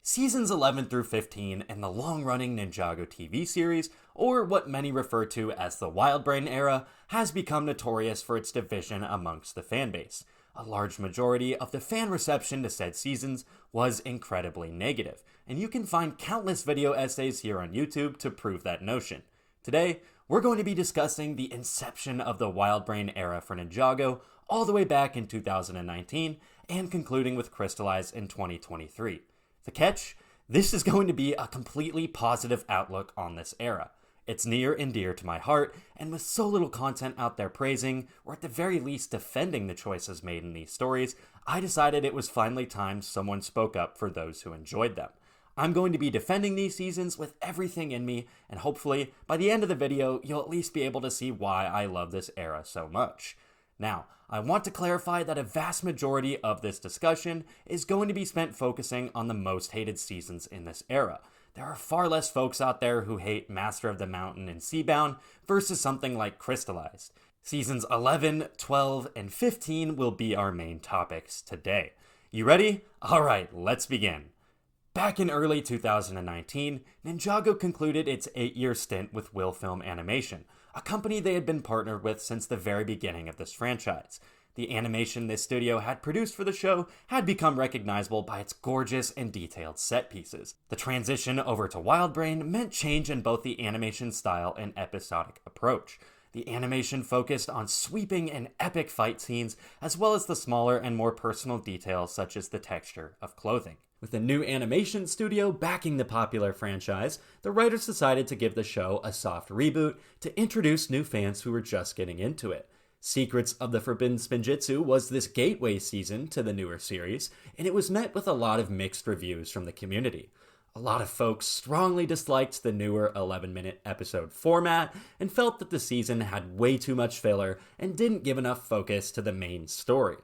Seasons 11 through 15 in the long-running Ninjago TV series, or what many refer to as the Wildbrain era, has become notorious for its division amongst the fanbase. A large majority of the fan reception to said seasons was incredibly negative, and you can find countless video essays here on YouTube to prove that notion. Today, we're going to be discussing the inception of the Wildbrain era for Ninjago all the way back in 2019, and concluding with Crystallized in 2023. The catch? This is going to be a completely positive outlook on this era. It's near and dear to my heart, and with so little content out there praising, or at the very least defending the choices made in these stories, I decided it was finally time someone spoke up for those who enjoyed them. I'm going to be defending these seasons with everything in me, and hopefully, by the end of the video, you'll at least be able to see why I love this era so much. Now, I want to clarify that a vast majority of this discussion is going to be spent focusing on the most hated seasons in this era. There are far less folks out there who hate Master of the Mountain and Seabound versus something like Crystallized. Seasons 11, 12, and 15 will be our main topics today. You ready? Alright, let's begin. Back in early 2019, Ninjago concluded its 8-year stint with Will Film Animation, a company they had been partnered with since the very beginning of this franchise. The animation this studio had produced for the show had become recognizable by its gorgeous and detailed set pieces. The transition over to Wildbrain meant change in both the animation style and episodic approach. The animation focused on sweeping and epic fight scenes, as well as the smaller and more personal details such as the texture of clothing. With a new animation studio backing the popular franchise, the writers decided to give the show a soft reboot to introduce new fans who were just getting into it. Secrets of the Forbidden Spinjitzu was this gateway season to the newer series, and it was met with a lot of mixed reviews from the community. A lot of folks strongly disliked the newer 11-minute episode format and felt that the season had way too much filler and didn't give enough focus to the main story.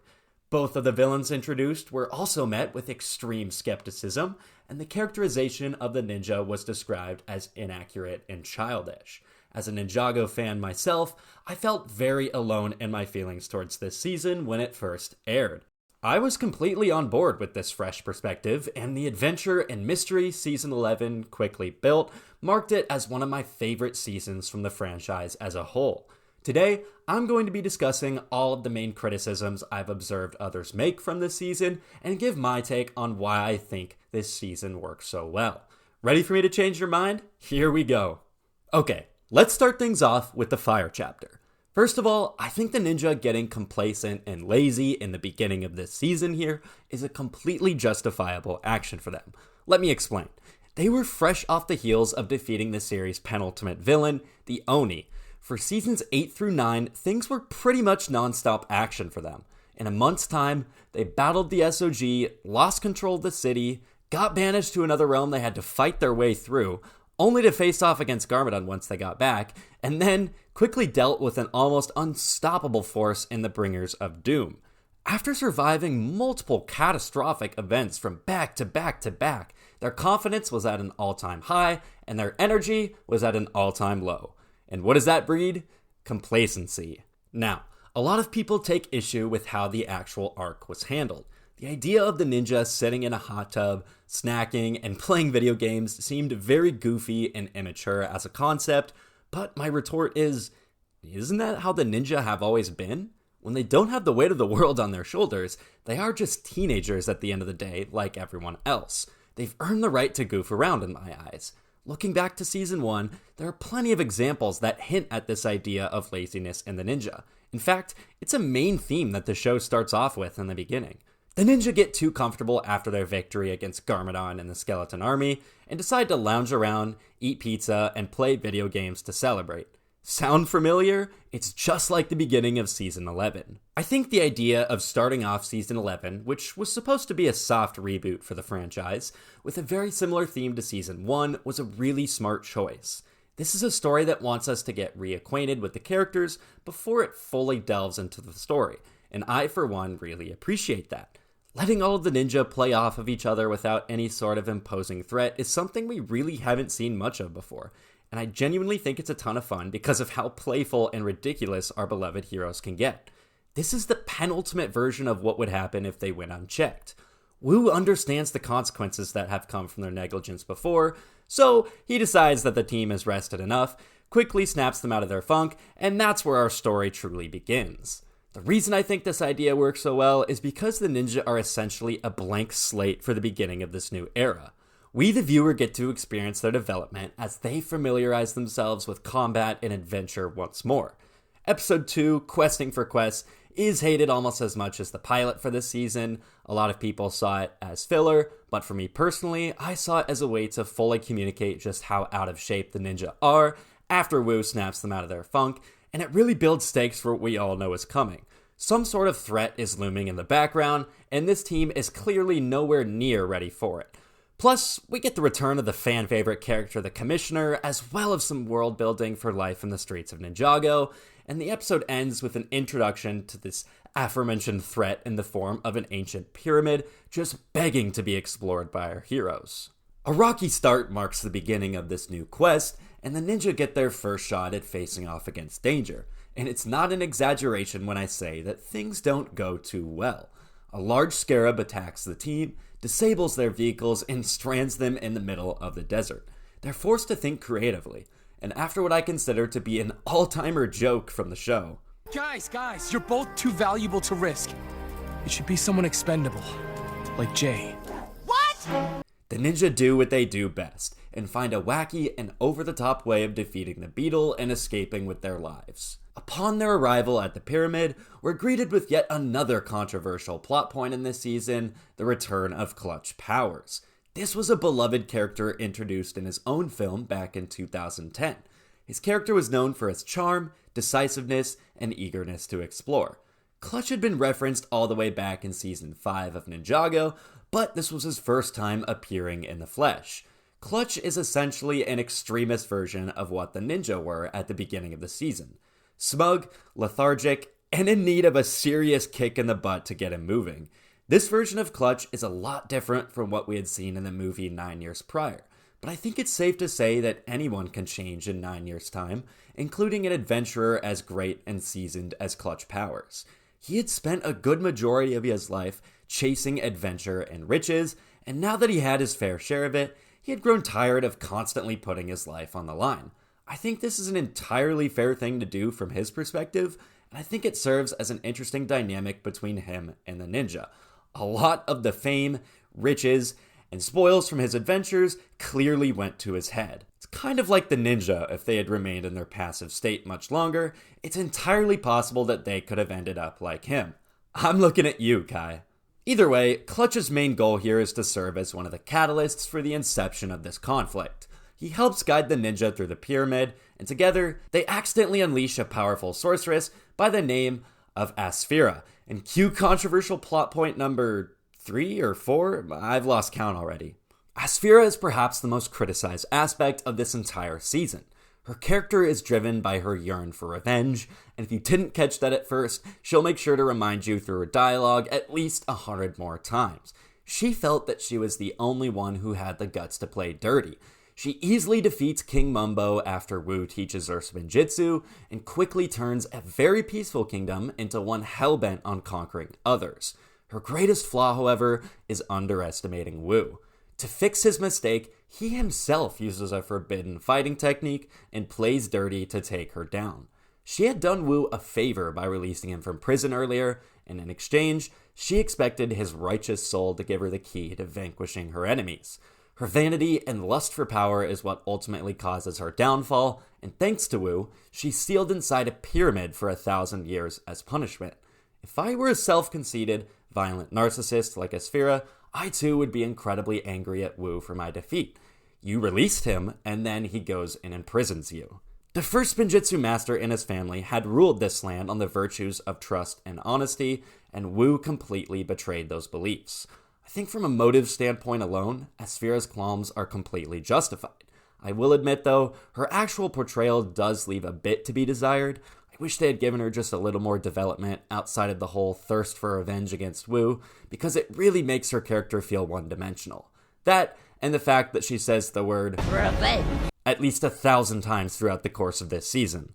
Both of the villains introduced were also met with extreme skepticism, and the characterization of the ninja was described as inaccurate and childish. As a Ninjago fan myself, I felt very alone in my feelings towards this season when it first aired. I was completely on board with this fresh perspective, and the adventure and mystery Season 11 quickly built marked it as one of my favorite seasons from the franchise as a whole. Today, I'm going to be discussing all of the main criticisms I've observed others make from this season and give my take on why I think this season works so well. Ready for me to change your mind? Here we go. Okay, let's start things off with the fire chapter. First of all, I think the ninja getting complacent and lazy in the beginning of this season here is a completely justifiable action for them. Let me explain. They were fresh off the heels of defeating the series' penultimate villain, the Oni. For seasons 8 through 9, things were pretty much non-stop action for them. In a month's time, they battled the SOG, lost control of the city, got banished to another realm they had to fight their way through, only to face off against Garmadon once they got back, and then quickly dealt with an almost unstoppable force in the Bringers of Doom. After surviving multiple catastrophic events from back to back to back, their confidence was at an all-time high, and their energy was at an all-time low. And what does that breed? Complacency. Now, a lot of people take issue with how the actual arc was handled. The idea of the ninja sitting in a hot tub, snacking, and playing video games seemed very goofy and immature as a concept, but my retort is, isn't that how the ninja have always been? When they don't have the weight of the world on their shoulders, they are just teenagers at the end of the day, like everyone else. They've earned the right to goof around in my eyes. Looking back to Season 1, there are plenty of examples that hint at this idea of laziness in the ninja. In fact, it's a main theme that the show starts off with in the beginning. The ninja get too comfortable after their victory against Garmadon and the Skeleton Army, and decide to lounge around, eat pizza, and play video games to celebrate. Sound familiar? It's just like the beginning of Season 11. I think the idea of starting off Season 11, which was supposed to be a soft reboot for the franchise, with a very similar theme to Season 1 was a really smart choice. This is a story that wants us to get reacquainted with the characters before it fully delves into the story, and I, for one, really appreciate that. Letting all of the ninja play off of each other without any sort of imposing threat is something we really haven't seen much of before. And I genuinely think it's a ton of fun because of how playful and ridiculous our beloved heroes can get. This is the penultimate version of what would happen if they went unchecked. Wu understands the consequences that have come from their negligence before, so he decides that the team has rested enough, quickly snaps them out of their funk, and that's where our story truly begins. The reason I think this idea works so well is because the ninja are essentially a blank slate for the beginning of this new era. We, the viewer, get to experience their development as they familiarize themselves with combat and adventure once more. Episode 2, Questing for Quests, is hated almost as much as the pilot for this season. A lot of people saw it as filler, but for me personally, I saw it as a way to fully communicate just how out of shape the ninja are after Wu snaps them out of their funk, and it really builds stakes for what we all know is coming. Some sort of threat is looming in the background, and this team is clearly nowhere near ready for it. Plus, we get the return of the fan-favorite character, the Commissioner, as well as some world-building for life in the streets of Ninjago, and the episode ends with an introduction to this aforementioned threat in the form of an ancient pyramid, just begging to be explored by our heroes. A rocky start marks the beginning of this new quest, and the ninja get their first shot at facing off against danger, and it's not an exaggeration when I say that things don't go too well. A large scarab attacks the team, disables their vehicles, and strands them in the middle of the desert. They're forced to think creatively, and after what I consider to be an all-timer joke from the show. Guys, you're both too valuable to risk. It should be someone expendable, like Jay. What? The ninja do what they do best, and find a wacky and over-the-top way of defeating the beetle and escaping with their lives. Upon their arrival at the pyramid, we're greeted with yet another controversial plot point in this season, the return of Clutch Powers. This was a beloved character introduced in his own film back in 2010. His character was known for his charm, decisiveness, and eagerness to explore. Clutch had been referenced all the way back in Season 5 of Ninjago, but this was his first time appearing in the flesh. Clutch is essentially an extremist version of what the ninja were at the beginning of the season. Smug, lethargic, and in need of a serious kick in the butt to get him moving. This version of Clutch is a lot different from what we had seen in the movie 9 years prior, but I think it's safe to say that anyone can change in 9 years' time, including an adventurer as great and seasoned as Clutch Powers. He had spent a good majority of his life chasing adventure and riches, and now that he had his fair share of it, he had grown tired of constantly putting his life on the line. I think this is an entirely fair thing to do from his perspective, and I think it serves as an interesting dynamic between him and the ninja. A lot of the fame, riches, and spoils from his adventures clearly went to his head. It's kind of like the ninja if they had remained in their passive state much longer. It's entirely possible that they could have ended up like him. I'm looking at you, Kai. Either way, Clutch's main goal here is to serve as one of the catalysts for the inception of this conflict. He helps guide the ninja through the pyramid, and together, they accidentally unleash a powerful sorceress by the name of Asphira. And cue controversial plot point number 3 or 4? I've lost count already. Asphira is perhaps the most criticized aspect of this entire season. Her character is driven by her yearn for revenge, and if you didn't catch that at first, she'll make sure to remind you through her dialogue at least 100 more times. She felt that she was the only one who had the guts to play dirty. She easily defeats King Mumbo after Wu teaches her Spinjitzu, and quickly turns a very peaceful kingdom into one hell-bent on conquering others. Her greatest flaw, however, is underestimating Wu. To fix his mistake, he himself uses a forbidden fighting technique and plays dirty to take her down. She had done Wu a favor by releasing him from prison earlier, and in exchange, she expected his righteous soul to give her the key to vanquishing her enemies. Her vanity and lust for power is what ultimately causes her downfall, and thanks to Wu, she's sealed inside a pyramid for 1,000 years as punishment. If I were a self-conceited, violent narcissist like Asphira, I too would be incredibly angry at Wu for my defeat. You released him, and then he goes and imprisons you. The first Spinjitzu master in his family had ruled this land on the virtues of trust and honesty, and Wu completely betrayed those beliefs. I think from a motive standpoint alone, Asphira's qualms are completely justified. I will admit, though, her actual portrayal does leave a bit to be desired. I wish they had given her just a little more development outside of the whole thirst for revenge against Wu, because it really makes her character feel one-dimensional. That, and the fact that she says the word revenge at least 1,000 times throughout the course of this season.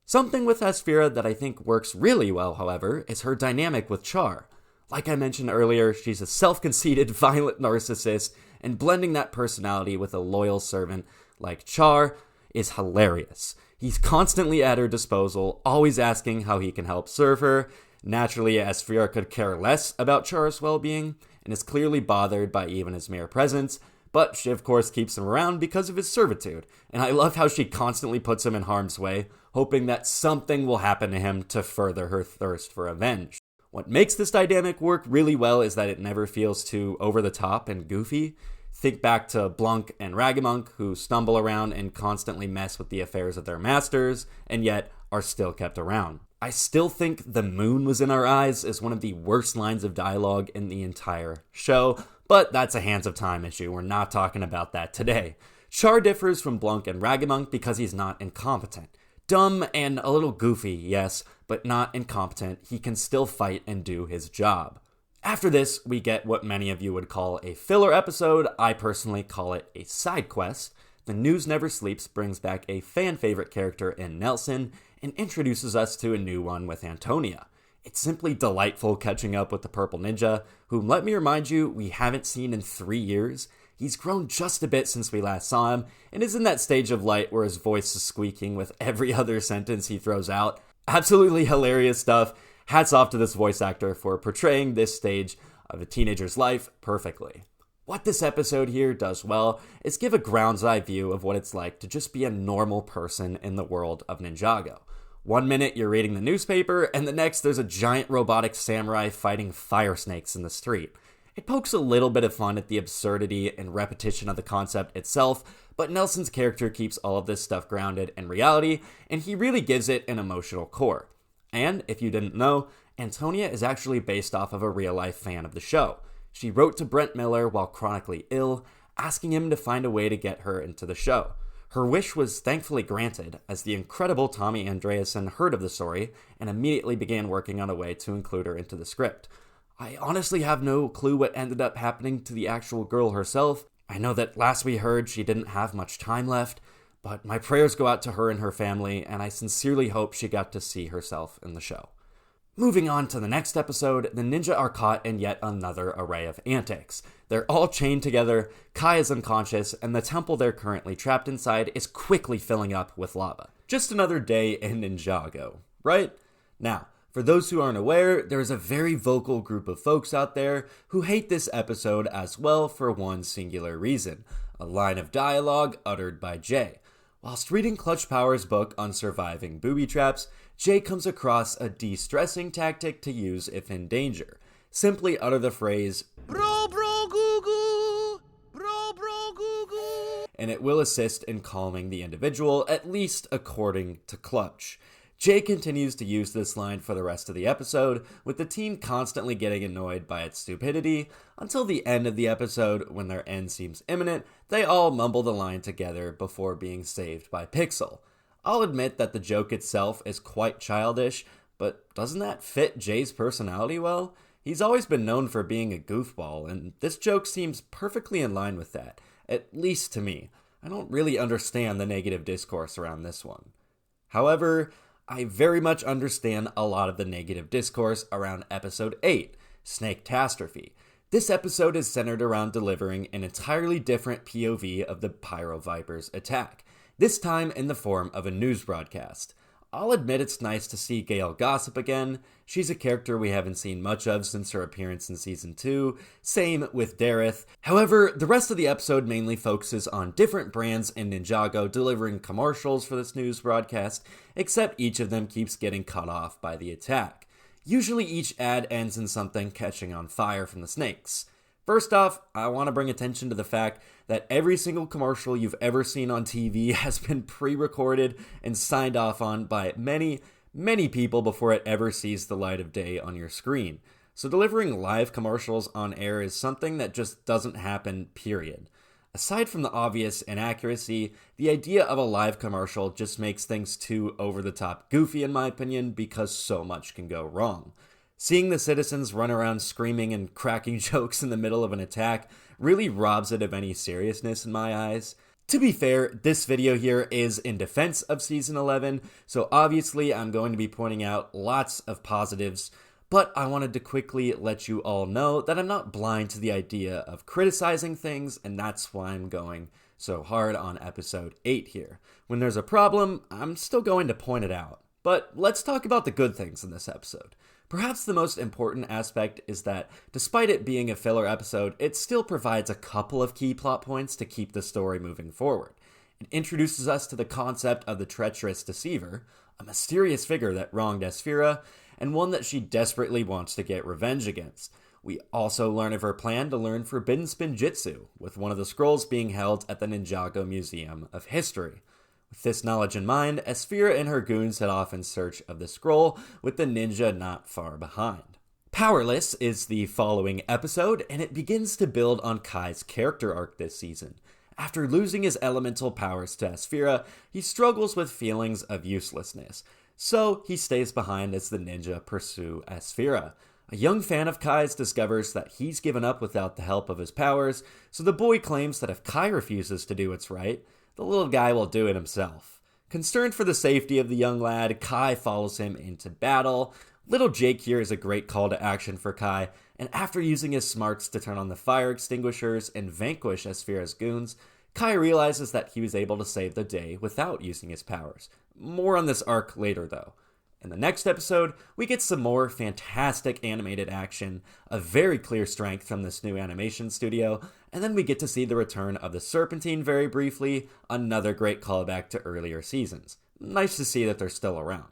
Something with Asphira that I think works really well, however, is her dynamic with Char. Like I mentioned earlier, she's a self-conceited, violent narcissist, and blending that personality with a loyal servant like Char is hilarious. He's constantly at her disposal, always asking how he can help serve her. Naturally, Esphira could care less about Char's well-being, and is clearly bothered by even his mere presence, but she of course keeps him around because of his servitude, and I love how she constantly puts him in harm's way, hoping that something will happen to him to further her thirst for revenge. What makes this dynamic work really well is that it never feels too over-the-top and goofy. Think back to Blanc and Ragamunk, who stumble around and constantly mess with the affairs of their masters, and yet are still kept around. I still think "the moon was in our eyes" is one of the worst lines of dialogue in the entire show, but that's a Hands of Time issue. We're not talking about that today. Char differs from Blanc and Ragamunk because he's not incompetent. Dumb and a little goofy, yes, but not incompetent. He can still fight and do his job. After this, we get what many of you would call a filler episode. I personally call it a side quest. The News Never Sleeps brings back a fan favorite character in Nelson and introduces us to a new one with Antonia. It's simply delightful catching up with the Purple Ninja, whom, let me remind you, we haven't seen in 3 years. He's grown just a bit since we last saw him, and is in that stage of light where his voice is squeaking with every other sentence he throws out. Absolutely hilarious stuff. Hats off to this voice actor for portraying this stage of a teenager's life perfectly. What this episode here does well is give a ground's eye view of what it's like to just be a normal person in the world of Ninjago. One minute you're reading the newspaper, and the next there's a giant robotic samurai fighting fire snakes in the street. It pokes a little bit of fun at the absurdity and repetition of the concept itself, but Nelson's character keeps all of this stuff grounded in reality, and he really gives it an emotional core. And, if you didn't know, Antonia is actually based off of a real-life fan of the show. She wrote to Brent Miller while chronically ill, asking him to find a way to get her into the show. Her wish was thankfully granted, as the incredible Tommy Andreasen heard of the story and immediately began working on a way to include her into the script. I honestly have no clue what ended up happening to the actual girl herself. I know that last we heard she didn't have much time left, but my prayers go out to her and her family, and I sincerely hope she got to see herself in the show. Moving on to the next episode, the ninja are caught in yet another array of antics. They're all chained together, Kai is unconscious, and the temple they're currently trapped inside is quickly filling up with lava. Just another day in Ninjago, right? Now, for those who aren't aware, there's a very vocal group of folks out there who hate this episode as well for one singular reason: a line of dialogue uttered by Jay. Whilst reading Clutch Power's book on surviving booby traps, Jay comes across a de-stressing tactic to use if in danger. Simply utter the phrase, "Bro bro goo goo, bro bro goo goo," and it will assist in calming the individual, at least according to Clutch. Jay continues to use this line for the rest of the episode, with the team constantly getting annoyed by its stupidity, until the end of the episode, when their end seems imminent, they all mumble the line together before being saved by Pixel. I'll admit that the joke itself is quite childish, but doesn't that fit Jay's personality well? He's always been known for being a goofball, and this joke seems perfectly in line with that, at least to me. I don't really understand the negative discourse around this one. However, I very much understand a lot of the negative discourse around Episode 8, Snake-Tastrophe. This episode is centered around delivering an entirely different POV of the Pyro Viper's attack, this time in the form of a news broadcast. I'll admit it's nice to see Gale gossip again. She's a character we haven't seen much of since her appearance in Season 2, same with Dareth. However, the rest of the episode mainly focuses on different brands in Ninjago delivering commercials for this news broadcast, except each of them keeps getting cut off by the attack. Usually each ad ends in something catching on fire from the snakes. First off, I want to bring attention to the fact that every single commercial you've ever seen on TV has been pre-recorded and signed off on by many, many people before it ever sees the light of day on your screen. So delivering live commercials on air is something that just doesn't happen, period. Aside from the obvious inaccuracy, the idea of a live commercial just makes things too over-the-top goofy in my opinion, because so much can go wrong. Seeing the citizens run around screaming and cracking jokes in the middle of an attack really robs it of any seriousness in my eyes. To be fair, this video here is in defense of Season 11, so obviously I'm going to be pointing out lots of positives, But I wanted to quickly let you all know that I'm not blind to the idea of criticizing things, and that's why I'm going so hard on episode 8 here. When there's a problem, I'm still going to point it out. But let's talk about the good things in this episode. Perhaps the most important aspect is that, despite it being a filler episode, it still provides a couple of key plot points to keep the story moving forward. It introduces us to the concept of the treacherous deceiver, a mysterious figure that wronged Asphira, and one that she desperately wants to get revenge against. We also learn of her plan to learn forbidden spinjitzu, with one of the scrolls being held at the Ninjago Museum of History. With this knowledge in mind, Asphira and her goons head off in search of the scroll, with the ninja not far behind. Powerless is the following episode, and it begins to build on Kai's character arc this season. After losing his elemental powers to Asphira, he struggles with feelings of uselessness, so he stays behind as the ninja pursue Asphira. A young fan of Kai's discovers that he's given up without the help of his powers, so the boy claims that if Kai refuses to do what's right, the little guy will do it himself. Concerned for the safety of the young lad, Kai follows him into battle. Little Jake here is a great call to action for Kai, and after using his smarts to turn on the fire extinguishers and vanquish Asphira's goons, Kai realizes that he was able to save the day without using his powers. More on this arc later, though. In the next episode, we get some more fantastic animated action, a very clear strength from this new animation studio, and then we get to see the return of the Serpentine very briefly, another great callback to earlier seasons. Nice to see that they're still around.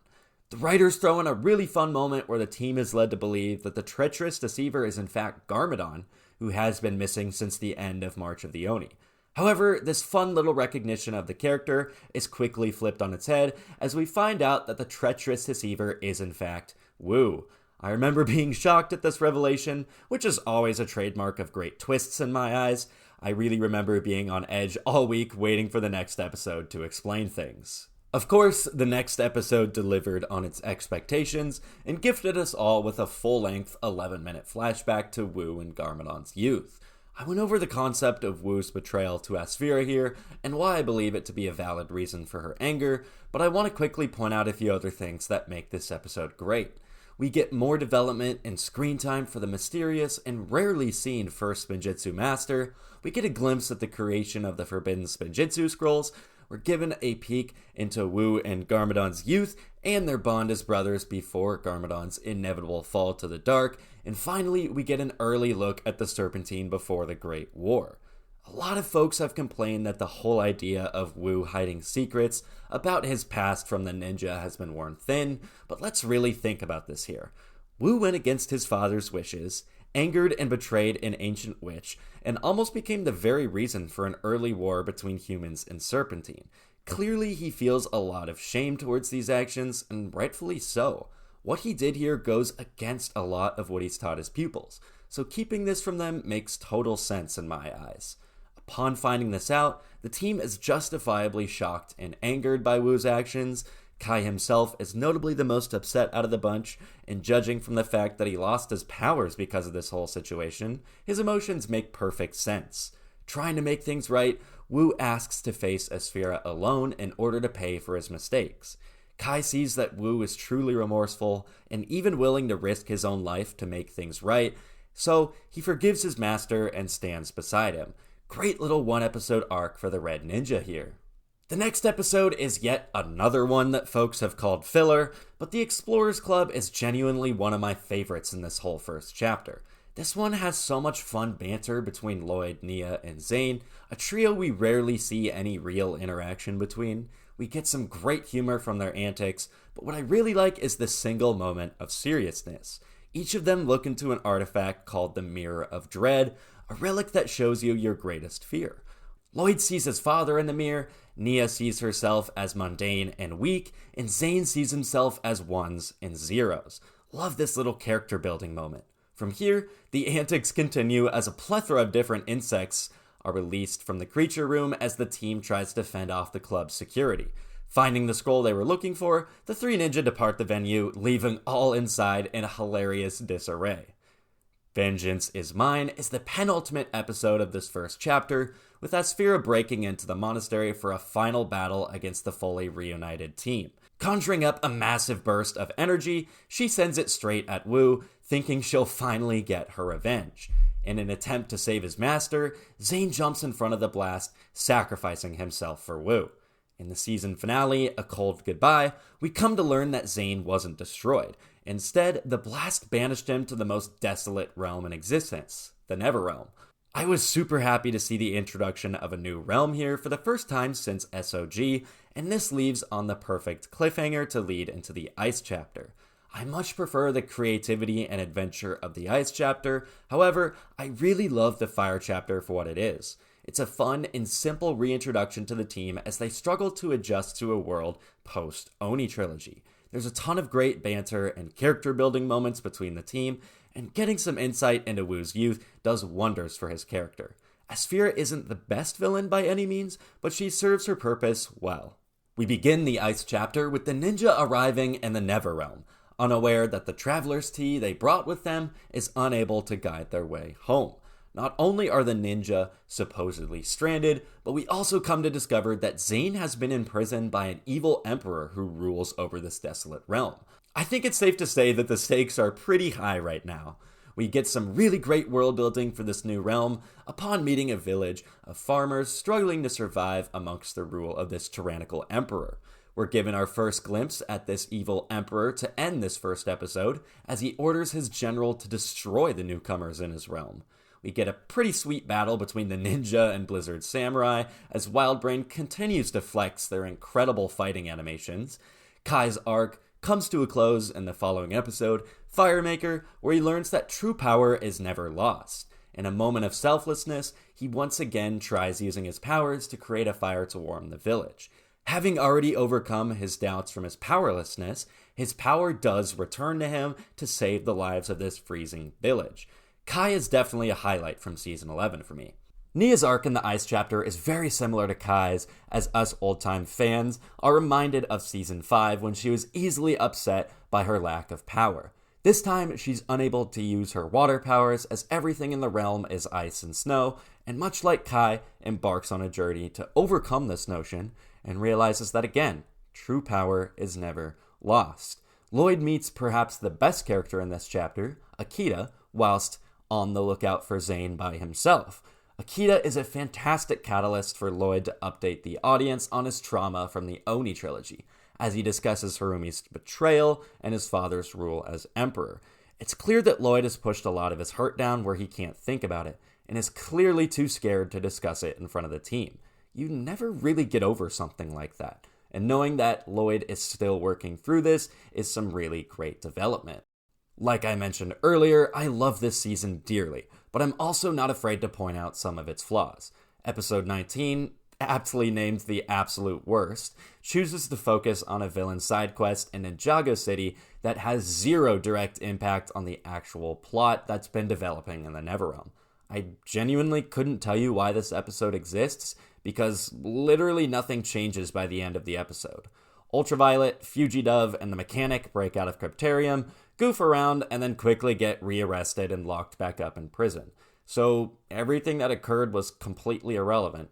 The writers throw in a really fun moment where the team is led to believe that the treacherous deceiver is in fact Garmadon, who has been missing since the end of March of the Oni. However, this fun little recognition of the character is quickly flipped on its head as we find out that the treacherous deceiver is in fact Wu. I remember being shocked at this revelation, which is always a trademark of great twists in my eyes. I really remember being on edge all week waiting for the next episode to explain things. Of course, the next episode delivered on its expectations and gifted us all with a full-length 11-minute flashback to Wu and Garmadon's youth. I went over the concept of Wu's betrayal to Asphira here, and why I believe it to be a valid reason for her anger, but I want to quickly point out a few other things that make this episode great. We get more development and screen time for the mysterious and rarely seen first Spinjitzu master. We get a glimpse at the creation of the forbidden Spinjitzu scrolls. We're given a peek into Wu and Garmadon's youth and their bond as brothers before Garmadon's inevitable fall to the dark. And finally, we get an early look at the Serpentine before the Great War. A lot of folks have complained that the whole idea of Wu hiding secrets about his past from the ninja has been worn thin, but let's really think about this here. Wu went against his father's wishes, angered and betrayed an ancient witch, and almost became the very reason for an early war between humans and Serpentine. Clearly, he feels a lot of shame towards these actions, and rightfully so. What he did here goes against a lot of what he's taught his pupils, so keeping this from them makes total sense in my eyes. Upon finding this out, the team is justifiably shocked and angered by Wu's actions. Kai himself is notably the most upset out of the bunch, and judging from the fact that he lost his powers because of this whole situation, his emotions make perfect sense. Trying to make things right, Wu asks to face Asphira alone in order to pay for his mistakes. Kai sees that Wu is truly remorseful and even willing to risk his own life to make things right, so he forgives his master and stands beside him. Great little one-episode arc for the Red Ninja here. The next episode is yet another one that folks have called filler, but the Explorers Club is genuinely one of my favorites in this whole first chapter. This one has so much fun banter between Lloyd, Nia, and Zane, a trio we rarely see any real interaction between. We get some great humor from their antics, but what I really like is the single moment of seriousness. Each of them look into an artifact called the Mirror of Dread, a relic that shows you your greatest fear. Lloyd sees his father in the mirror, Nia sees herself as mundane and weak, and Zane sees himself as ones and zeros. Love this little character building moment. From here, the antics continue as a plethora of different insects are released from the creature room as the team tries to fend off the club's security. Finding the scroll they were looking for, the three ninja depart the venue, leaving all inside in a hilarious disarray. Vengeance is Mine is the penultimate episode of this first chapter. with Asphira breaking into the monastery for a final battle against the fully reunited team. Conjuring up a massive burst of energy, she sends it straight at Wu, thinking she'll finally get her revenge. In an attempt to save his master, Zane jumps in front of the blast, sacrificing himself for Wu. In the season finale, A Cold Goodbye, we come to learn that Zane wasn't destroyed. Instead, the blast banished him to the most desolate realm in existence, the Neverrealm. I was super happy to see the introduction of a new realm here for the first time since SOG, and this leaves on the perfect cliffhanger to lead into the Ice chapter. I much prefer the creativity and adventure of the Ice chapter, however, I really love the Fire chapter for what it is. It's a fun and simple reintroduction to the team as they struggle to adjust to a world post-Oni trilogy. There's a ton of great banter and character building moments between the team, and getting some insight into Wu's youth does wonders for his character. Asphira isn't the best villain by any means, but she serves her purpose well. We begin the Ice chapter with the ninja arriving in the Neverrealm, unaware that the traveler's tea they brought with them is unable to guide their way home. Not only are the ninja supposedly stranded, but we also come to discover that Zane has been imprisoned by an evil emperor who rules over this desolate realm. I think it's safe to say that the stakes are pretty high right now. We get some really great world building for this new realm upon meeting a village of farmers struggling to survive amongst the rule of this tyrannical emperor. We're given our first glimpse at this evil emperor to end this first episode as he orders his general to destroy the newcomers in his realm. We get a pretty sweet battle between the ninja and Blizzard samurai as Wildbrain continues to flex their incredible fighting animations. Kai's arc comes to a close in the following episode, Firemaker, where he learns that true power is never lost. In a moment of selflessness, he once again tries using his powers to create a fire to warm the village. Having already overcome his doubts from his powerlessness, his power does return to him to save the lives of this freezing village. Kai is definitely a highlight from Season 11 for me. Nia's arc in the Ice chapter is very similar to Kai's, as us old-time fans are reminded of Season 5 when she was easily upset by her lack of power. This time, she's unable to use her water powers as everything in the realm is ice and snow, and much like Kai, embarks on a journey to overcome this notion and realizes that again, true power is never lost. Lloyd meets perhaps the best character in this chapter, Akita, whilst on the lookout for Zane by himself. Akita is a fantastic catalyst for Lloyd to update the audience on his trauma from the Oni trilogy, as he discusses Harumi's betrayal and his father's rule as emperor. It's clear that Lloyd has pushed a lot of his hurt down where he can't think about it, and is clearly too scared to discuss it in front of the team. You never really get over something like that, and knowing that Lloyd is still working through this is some really great development. Like I mentioned earlier, I love this season dearly, but I'm also not afraid to point out some of its flaws. Episode 19, aptly named the absolute worst, chooses to focus on a villain side quest in Ninjago City that has zero direct impact on the actual plot that's been developing in the Neverrealm. I genuinely couldn't tell you why this episode exists, because literally nothing changes by the end of the episode. Ultraviolet, Fugidove, and the mechanic break out of Cryptarium, goof around, and then quickly get rearrested and locked back up in prison. So everything that occurred was completely irrelevant.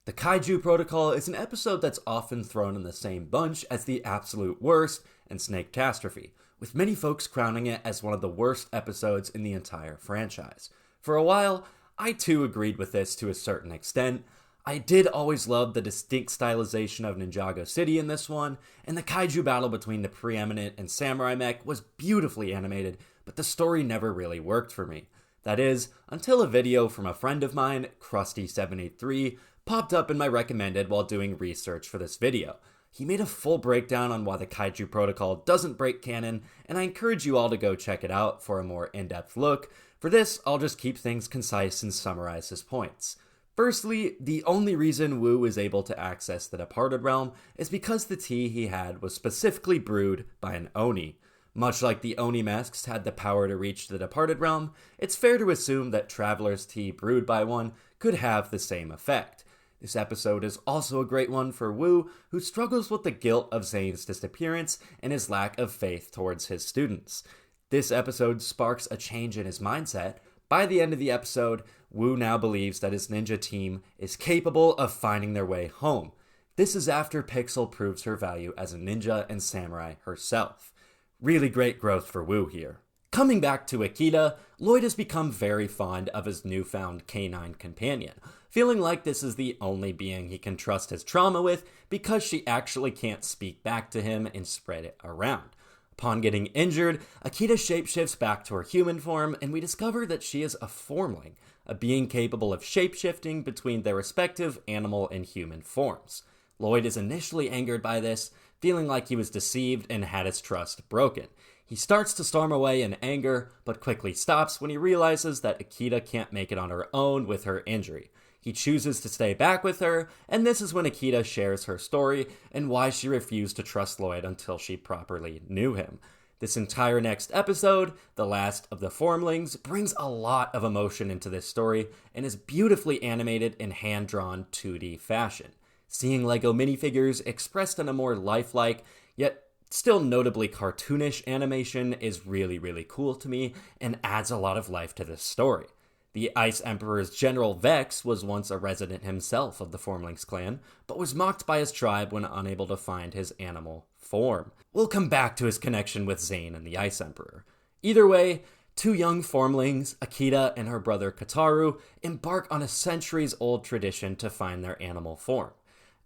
The Kaiju Protocol is an episode that's often thrown in the same bunch as the absolute worst and Snake-Tastrophe, with many folks crowning it as one of the worst episodes in the entire franchise. For a while, I too agreed with this to a certain extent. I did always love the distinct stylization of Ninjago City in this one, and the kaiju battle between the Preeminent and Samurai Mech was beautifully animated, but the story never really worked for me. That is, until a video from a friend of mine, Krusty783, popped up in my recommended while doing research for this video. He made a full breakdown on why the Kaiju Protocol doesn't break canon, and I encourage you all to go check it out for a more in-depth look. For this, I'll just keep things concise and summarize his points. Firstly, the only reason Wu is able to access the Departed Realm is because the tea he had was specifically brewed by an Oni. Much like the Oni masks had the power to reach the Departed Realm, it's fair to assume that Traveler's tea brewed by one could have the same effect. This episode is also a great one for Wu, who struggles with the guilt of Zane's disappearance and his lack of faith towards his students. This episode sparks a change in his mindset. By the end of the episode, Wu now believes that his ninja team is capable of finding their way home. This is after Pixel proves her value as a ninja and samurai herself. Really great growth for Wu here. Coming back to Akita, Lloyd has become very fond of his newfound canine companion, feeling like this is the only being he can trust his trauma with because she actually can't speak back to him and spread it around. Upon getting injured, Akita shapeshifts back to her human form, and we discover that she is a formling, a being capable of shapeshifting between their respective animal and human forms. Lloyd is initially angered by this, feeling like he was deceived and had his trust broken. He starts to storm away in anger, but quickly stops when he realizes that Akita can't make it on her own with her injury. He chooses to stay back with her, and this is when Akita shares her story and why she refused to trust Lloyd until she properly knew him. This entire next episode, the last of the Formlings, brings a lot of emotion into this story and is beautifully animated in hand-drawn 2D fashion. Seeing LEGO minifigures expressed in a more lifelike, yet still notably cartoonish animation is really, really cool to me and adds a lot of life to this story. The Ice Emperor's General Vex was once a resident himself of the Formlings clan, but was mocked by his tribe when unable to find his animal form. We'll come back to his connection with Zane and the Ice Emperor. Either way, two young Formlings, Akita and her brother Kataru, embark on a centuries-old tradition to find their animal form.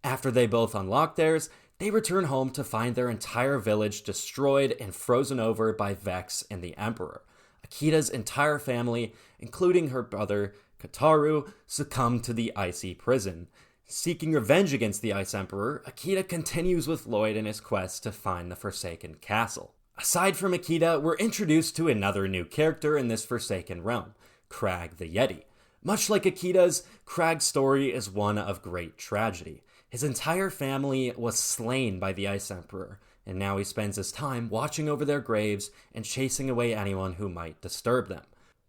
After they both unlock theirs, they return home to find their entire village destroyed and frozen over by Vex and the Emperor. Akita's entire family, including her brother Kataru, succumb to the icy prison. Seeking revenge against the Ice Emperor, Akita continues with Lloyd in his quest to find the Forsaken Castle. Aside from Akita, we're introduced to another new character in this Forsaken realm, Crag the Yeti. Much like Akita's, Crag's story is one of great tragedy. His entire family was slain by the Ice Emperor, and now he spends his time watching over their graves and chasing away anyone who might disturb them.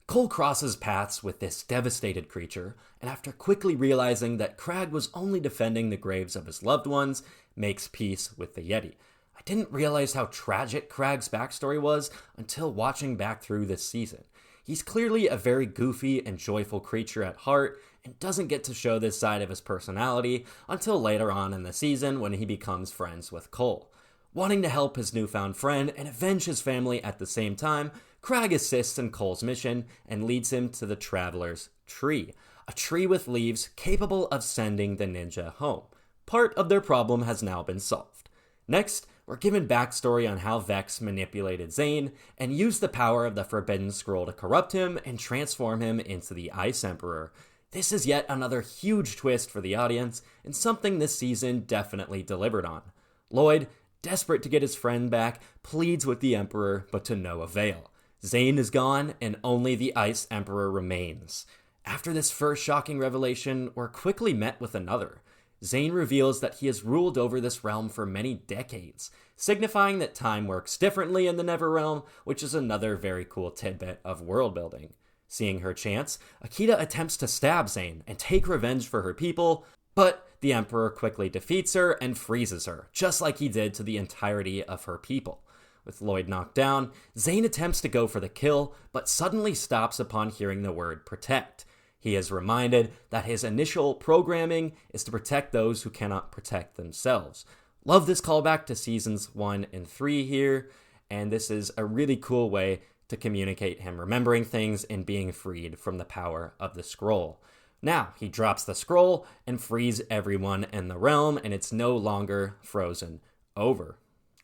Cole crosses paths with this devastated creature, and after quickly realizing that Crag was only defending the graves of his loved ones, makes peace with the Yeti. I didn't realize how tragic Crag's backstory was until watching back through this season. He's clearly a very goofy and joyful creature at heart, and doesn't get to show this side of his personality until later on in the season when he becomes friends with Cole. Wanting to help his newfound friend and avenge his family at the same time, Crag assists in Cole's mission and leads him to the Traveler's Tree, a tree with leaves capable of sending the ninja home. Part of their problem has now been solved. Next, we're given backstory on how Vex manipulated Zane and used the power of the Forbidden Scroll to corrupt him and transform him into the Ice Emperor. This is yet another huge twist for the audience, and something this season definitely delivered on. Lloyd, desperate to get his friend back, pleads with the Emperor, but to no avail. Zane is gone, and only the Ice Emperor remains. After this first shocking revelation, we're quickly met with another. Zane reveals that he has ruled over this realm for many decades, signifying that time works differently in the Neverrealm, which is another very cool tidbit of world building. Seeing her chance, Akita attempts to stab Zane and take revenge for her people, but the Emperor quickly defeats her and freezes her, just like he did to the entirety of her people. With Lloyd knocked down, Zane attempts to go for the kill, but suddenly stops upon hearing the word protect. He is reminded that his initial programming is to protect those who cannot protect themselves. Love this callback to seasons 1 and 3 here, and this is a really cool way to communicate him remembering things and being freed from the power of the scroll. Now, he drops the scroll and frees everyone in the realm, and it's no longer frozen over.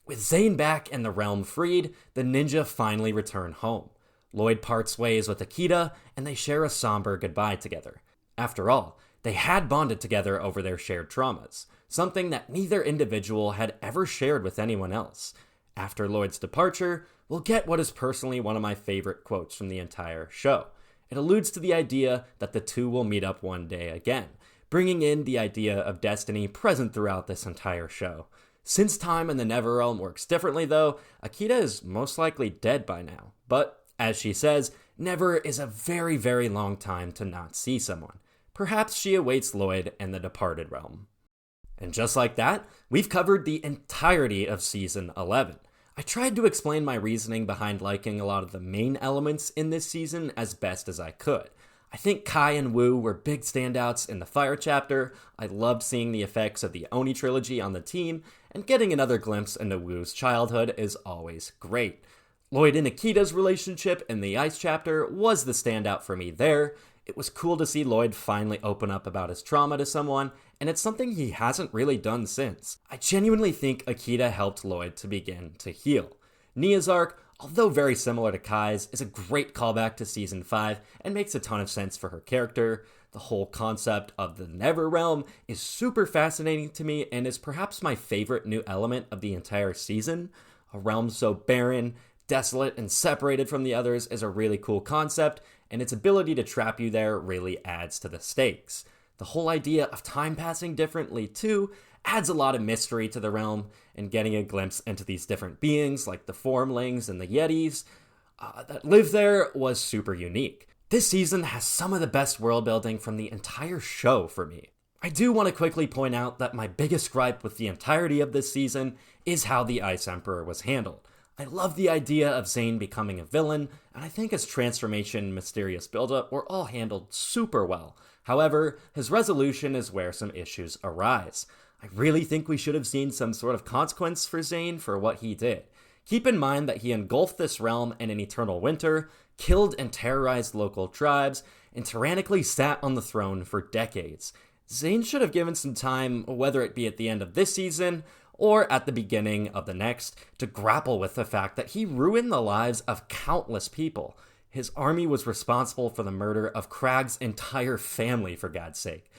With Zane back and the realm freed, the ninja finally return home. Lloyd parts ways with Akita, and they share a somber goodbye together. After all, they had bonded together over their shared traumas, something that neither individual had ever shared with anyone else. After Lloyd's departure, we'll get what is personally one of my favorite quotes from the entire show. It alludes to the idea that the two will meet up one day again, bringing in the idea of destiny present throughout this entire show. Since time in the Neverrealm works differently though, Akita is most likely dead by now, but as she says, never is a very, very long time to not see someone. Perhaps she awaits Lloyd in the departed realm. And just like that, we've covered the entirety of Season 11. I tried to explain my reasoning behind liking a lot of the main elements in this season as best as I could. I think Kai and Wu were big standouts in the Fire chapter. I loved seeing the effects of the Oni trilogy on the team, and getting another glimpse into Wu's childhood is always great. Lloyd and Akita's relationship in the Ice chapter was the standout for me there. It was cool to see Lloyd finally open up about his trauma to someone, and it's something he hasn't really done since. I genuinely think Akita helped Lloyd to begin to heal. Nia's arc, although very similar to Kai's, is a great callback to Season 5 and makes a ton of sense for her character. The whole concept of the Never Realm is super fascinating to me and is perhaps my favorite new element of the entire season. A realm so barren, desolate, and separated from the others is a really cool concept, and its ability to trap you there really adds to the stakes. The whole idea of time passing differently, too, adds a lot of mystery to the realm, and getting a glimpse into these different beings, like the Formlings and the Yetis, that live there was super unique. This season has some of the best world building from the entire show for me. I do want to quickly point out that my biggest gripe with the entirety of this season is how the Ice Emperor was handled. I love the idea of Zane becoming a villain, and I think his transformation and mysterious buildup were all handled super well. However, his resolution is where some issues arise. I really think we should have seen some sort of consequence for Zane for what he did. Keep in mind that he engulfed this realm in an eternal winter, killed and terrorized local tribes, and tyrannically sat on the throne for decades. Zane should have given some time, whether it be at the end of this season or at the beginning of the next, to grapple with the fact that he ruined the lives of countless people. His army was responsible for the murder of Crag's entire family, for God's sake.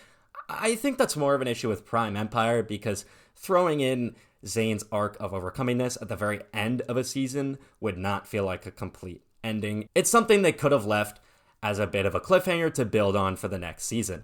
I think that's more of an issue with Prime Empire, because throwing in Zane's arc of overcoming this at the very end of a season would not feel like a complete ending. It's something they could have left as a bit of a cliffhanger to build on for the next season.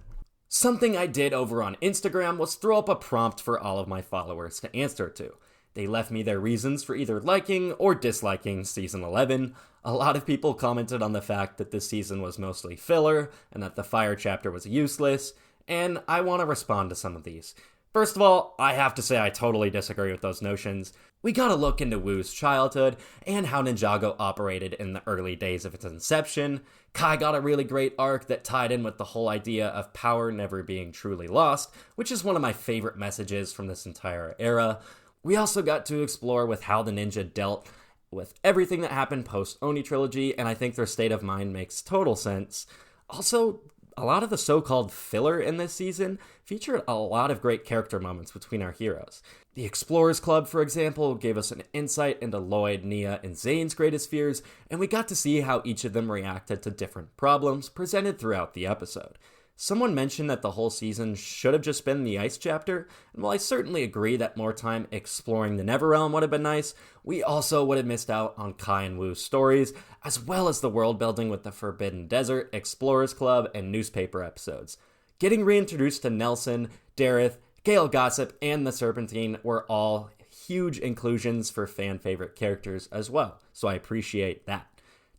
Something I did over on Instagram was throw up a prompt for all of my followers to answer to. They left me their reasons for either liking or disliking Season 11. A lot of people commented on the fact that this season was mostly filler and that the Fire chapter was useless, and I want to respond to some of these. First of all, I have to say I totally disagree with those notions. We got a look into Wu's childhood and how Ninjago operated in the early days of its inception. Kai got a really great arc that tied in with the whole idea of power never being truly lost, which is one of my favorite messages from this entire era. We also got to explore with how the ninja dealt with everything that happened post-Oni trilogy, and I think their state of mind makes total sense. Also, a lot of the so-called filler in this season featured a lot of great character moments between our heroes. The Explorers Club, for example, gave us an insight into Lloyd, Nia, and Zane's greatest fears, and we got to see how each of them reacted to different problems presented throughout the episode. Someone mentioned that the whole season should have just been the Ice chapter, and while I certainly agree that more time exploring the Neverrealm would have been nice, we also would have missed out on Kai and Wu's stories, as well as the world building with the Forbidden Desert, Explorers Club, and newspaper episodes. Getting reintroduced to Nelson, Dareth, Gale Gossip, and the Serpentine were all huge inclusions for fan-favorite characters as well, so I appreciate that.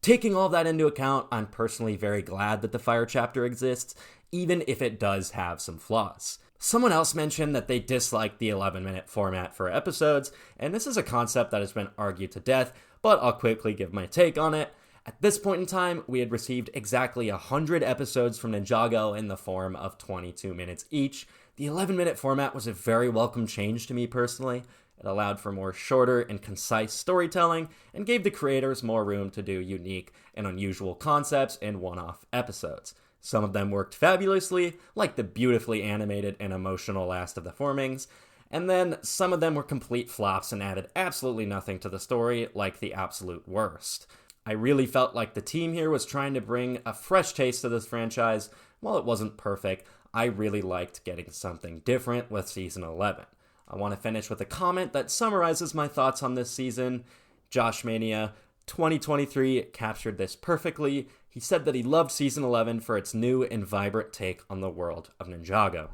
Taking all that into account, I'm personally very glad that the Fire chapter exists, even if it does have some flaws. Someone else mentioned that they disliked the 11-minute format for episodes, and this is a concept that has been argued to death, but I'll quickly give my take on it. At this point in time, we had received exactly 100 episodes from Ninjago in the form of 22 minutes each. The 11-minute format was a very welcome change to me personally. It allowed for more shorter and concise storytelling and gave the creators more room to do unique and unusual concepts in one-off episodes. Some of them worked fabulously, like the beautifully animated and emotional Last of the Formings, and then some of them were complete flops and added absolutely nothing to the story, like the absolute worst. I really felt like the team here was trying to bring a fresh taste to this franchise. While it wasn't perfect, I really liked getting something different with Season 11. I want to finish with a comment that summarizes my thoughts on this season. Josh Mania 2023 captured this perfectly. He said that he loved Season 11 for its new and vibrant take on the world of Ninjago.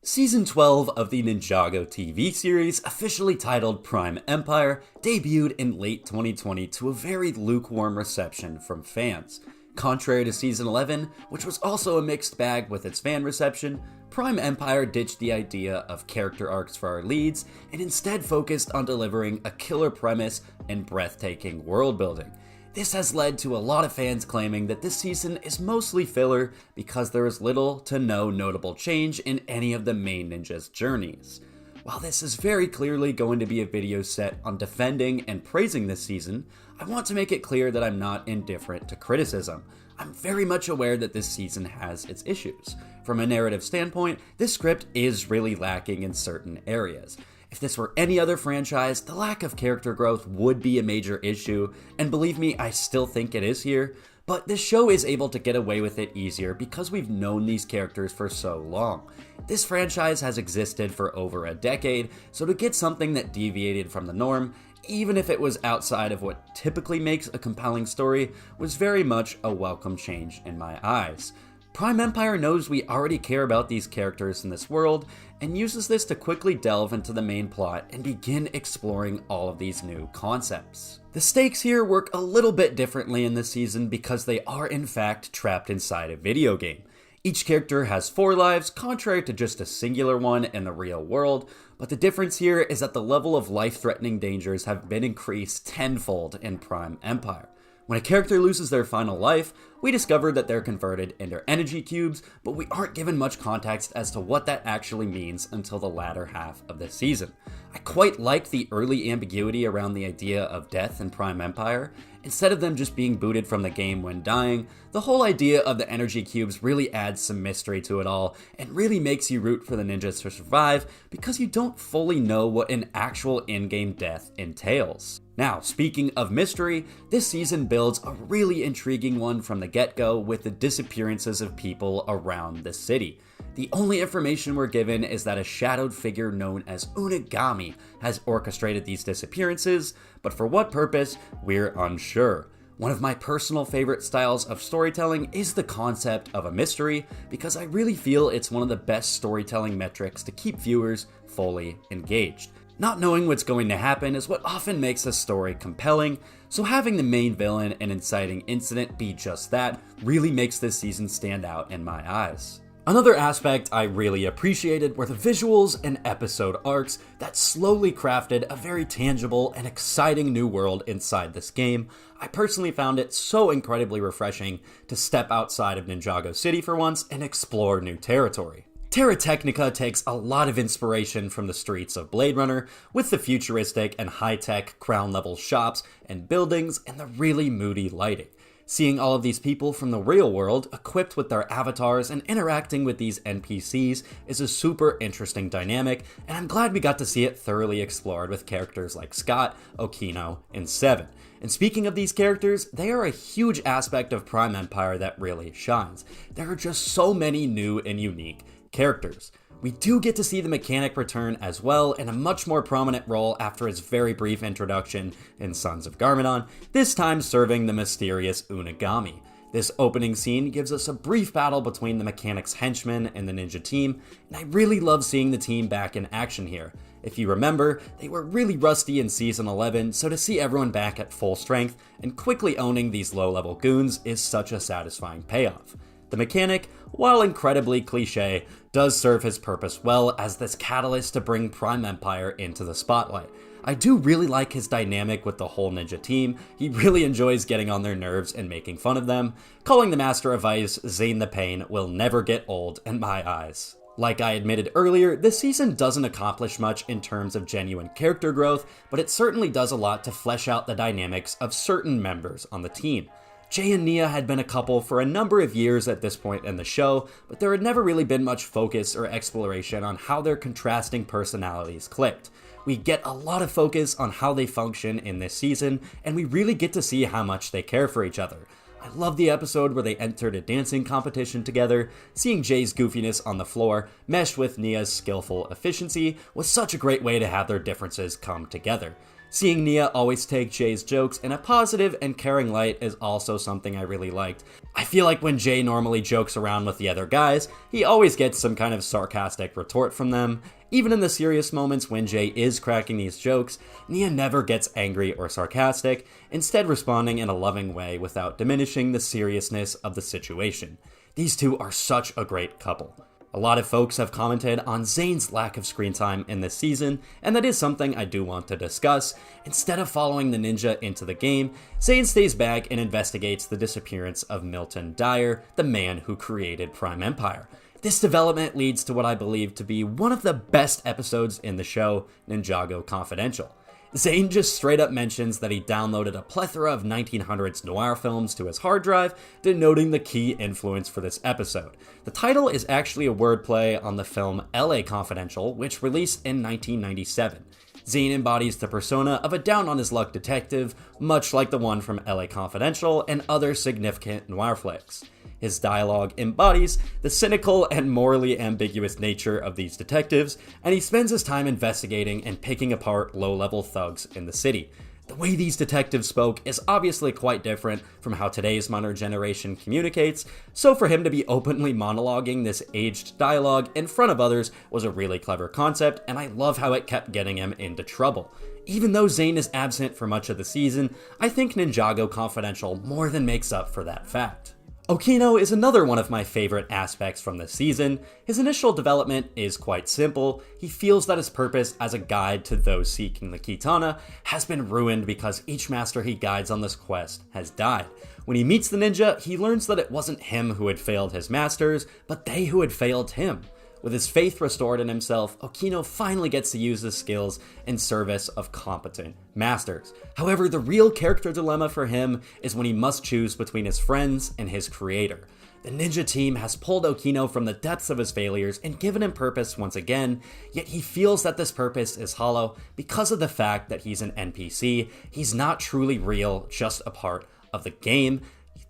Season 12 of the Ninjago TV series, officially titled Prime Empire, debuted in late 2020 to a very lukewarm reception from fans. Contrary to Season 11, which was also a mixed bag with its fan reception, Prime Empire ditched the idea of character arcs for our leads and instead focused on delivering a killer premise and breathtaking world building. This has led to a lot of fans claiming that this season is mostly filler because there is little to no notable change in any of the main ninjas' journeys. While this is very clearly going to be a video set on defending and praising this season, I want to make it clear that I'm not indifferent to criticism. I'm very much aware that this season has its issues. From a narrative standpoint, this script is really lacking in certain areas. If this were any other franchise, the lack of character growth would be a major issue, and believe me, I still think it is here, but this show is able to get away with it easier because we've known these characters for so long. This franchise has existed for over a decade, so to get something that deviated from the norm, even if it was outside of what typically makes a compelling story, was very much a welcome change in my eyes. Prime Empire knows we already care about these characters in this world, and uses this to quickly delve into the main plot and begin exploring all of these new concepts. The stakes here work a little bit differently in this season because they are in fact trapped inside a video game. Each character has 4 lives, contrary to just a singular one in the real world, but the difference here is that the level of life-threatening dangers have been increased tenfold in Prime Empire. When a character loses their final life, we discover that they're converted into energy cubes, but we aren't given much context as to what that actually means until the latter half of the season. I quite like the early ambiguity around the idea of death in Prime Empire. Instead of them just being booted from the game when dying, the whole idea of the energy cubes really adds some mystery to it all, and really makes you root for the ninjas to survive because you don't fully know what an actual in-game death entails. Now, speaking of mystery, this season builds a really intriguing one from the get-go with the disappearances of people around the city. The only information we're given is that a shadowed figure known as Unagami has orchestrated these disappearances, but for what purpose, we're unsure. One of my personal favorite styles of storytelling is the concept of a mystery, because I really feel it's one of the best storytelling metrics to keep viewers fully engaged. Not knowing what's going to happen is what often makes a story compelling, so having the main villain and inciting incident be just that really makes this season stand out in my eyes. Another aspect I really appreciated were the visuals and episode arcs that slowly crafted a very tangible and exciting new world inside this game. I personally found it so incredibly refreshing to step outside of Ninjago City for once and explore new territory. Terra Technica takes a lot of inspiration from the streets of Blade Runner, with the futuristic and high-tech crown-level shops and buildings and the really moody lighting. Seeing all of these people from the real world equipped with their avatars and interacting with these NPCs is a super interesting dynamic, and I'm glad we got to see it thoroughly explored with characters like Scott, Okino, and Seven. And speaking of these characters, they are a huge aspect of Prime Empire that really shines. There are just so many new and unique characters. We do get to see the mechanic return as well in a much more prominent role after his very brief introduction in Sons of Garmadon, this time serving the mysterious Unagami. This opening scene gives us a brief battle between the mechanic's henchmen and the ninja team, and I really love seeing the team back in action here. If you remember, they were really rusty in Season 11, so to see everyone back at full strength and quickly owning these low-level goons is such a satisfying payoff. The mechanic, while incredibly cliche, does serve his purpose well as this catalyst to bring Prime Empire into the spotlight. I do really like his dynamic with the whole ninja team. He really enjoys getting on their nerves and making fun of them. Calling the Master of Ice Zane the Pain will never get old in my eyes. Like I admitted earlier, this season doesn't accomplish much in terms of genuine character growth, but it certainly does a lot to flesh out the dynamics of certain members on the team. Jay and Nia had been a couple for a number of years at this point in the show, but there had never really been much focus or exploration on how their contrasting personalities clicked. We get a lot of focus on how they function in this season, and we really get to see how much they care for each other. I love the episode where they entered a dancing competition together. Seeing Jay's goofiness on the floor meshed with Nia's skillful efficiency was such a great way to have their differences come together. Seeing Nia always take Jay's jokes in a positive and caring light is also something I really liked. I feel like when Jay normally jokes around with the other guys, he always gets some kind of sarcastic retort from them. Even in the serious moments when Jay is cracking these jokes, Nia never gets angry or sarcastic, instead responding in a loving way without diminishing the seriousness of the situation. These two are such a great couple. A lot of folks have commented on Zane's lack of screen time in this season, and that is something I do want to discuss. Instead of following the ninja into the game, Zane stays back and investigates the disappearance of Milton Dyer, the man who created Prime Empire. This development leads to what I believe to be one of the best episodes in the show, Ninjago Confidential. Zane just straight up mentions that he downloaded a plethora of 1900s noir films to his hard drive, denoting the key influence for this episode. The title is actually a wordplay on the film LA Confidential, which released in 1997. Zane embodies the persona of a down-on-his-luck detective, much like the one from LA Confidential and other significant noir flicks. His dialogue embodies the cynical and morally ambiguous nature of these detectives, and he spends his time investigating and picking apart low-level thugs in the city. The way these detectives spoke is obviously quite different from how today's modern generation communicates, so for him to be openly monologuing this aged dialogue in front of others was a really clever concept, and I love how it kept getting him into trouble. Even though Zane is absent for much of the season, I think Ninjago Confidential more than makes up for that fact. Okino is another one of my favorite aspects from this season. His initial development is quite simple. He feels that his purpose as a guide to those seeking the Kitana has been ruined because each master he guides on this quest has died. When he meets the ninja, he learns that it wasn't him who had failed his masters, but they who had failed him. With his faith restored in himself, Okino finally gets to use his skills in service of competent masters. However, the real character dilemma for him is when he must choose between his friends and his creator. The ninja team has pulled Okino from the depths of his failures and given him purpose once again, yet he feels that this purpose is hollow because of the fact that he's an NPC. He's not truly real, just a part of the game,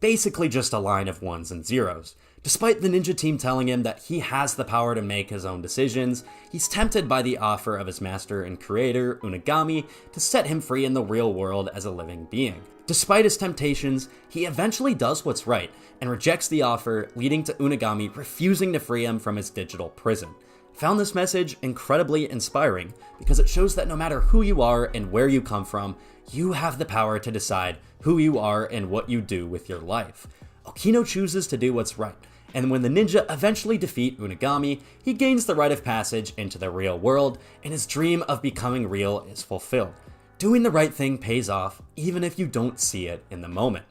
basically just a line of ones and zeros. Despite the ninja team telling him that he has the power to make his own decisions, he's tempted by the offer of his master and creator, Unagami, to set him free in the real world as a living being. Despite his temptations, he eventually does what's right and rejects the offer, leading to Unagami refusing to free him from his digital prison. I found this message incredibly inspiring because it shows that no matter who you are and where you come from, you have the power to decide who you are and what you do with your life. Okino chooses to do what's right, and when the ninja eventually defeat Unagami, he gains the rite of passage into the real world, and his dream of becoming real is fulfilled. Doing the right thing pays off, even if you don't see it in the moment.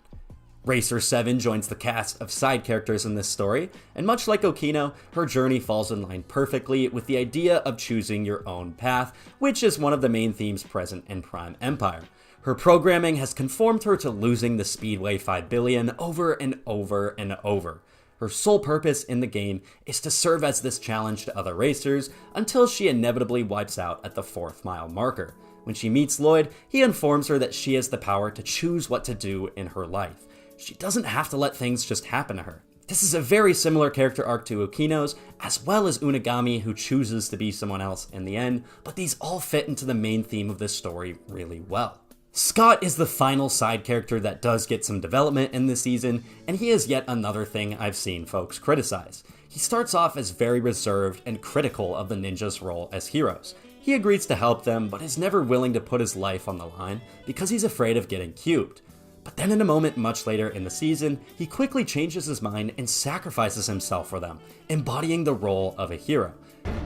Racer 7 joins the cast of side characters in this story, and much like Okino, her journey falls in line perfectly with the idea of choosing your own path, which is one of the main themes present in Prime Empire. Her programming has conformed her to losing the Speedway 5 billion over and over and over. Her sole purpose in the game is to serve as this challenge to other racers until she inevitably wipes out at the 4th mile marker. When she meets Lloyd, he informs her that she has the power to choose what to do in her life. She doesn't have to let things just happen to her. This is a very similar character arc to Okino's, as well as Unagami, who chooses to be someone else in the end, but these all fit into the main theme of this story really well. Scott is the final side character that does get some development in this season, and he is yet another thing I've seen folks criticize. He starts off as very reserved and critical of the ninjas' role as heroes. He agrees to help them, but is never willing to put his life on the line because he's afraid of getting cubed. But then in a moment much later in the season, he quickly changes his mind and sacrifices himself for them, embodying the role of a hero.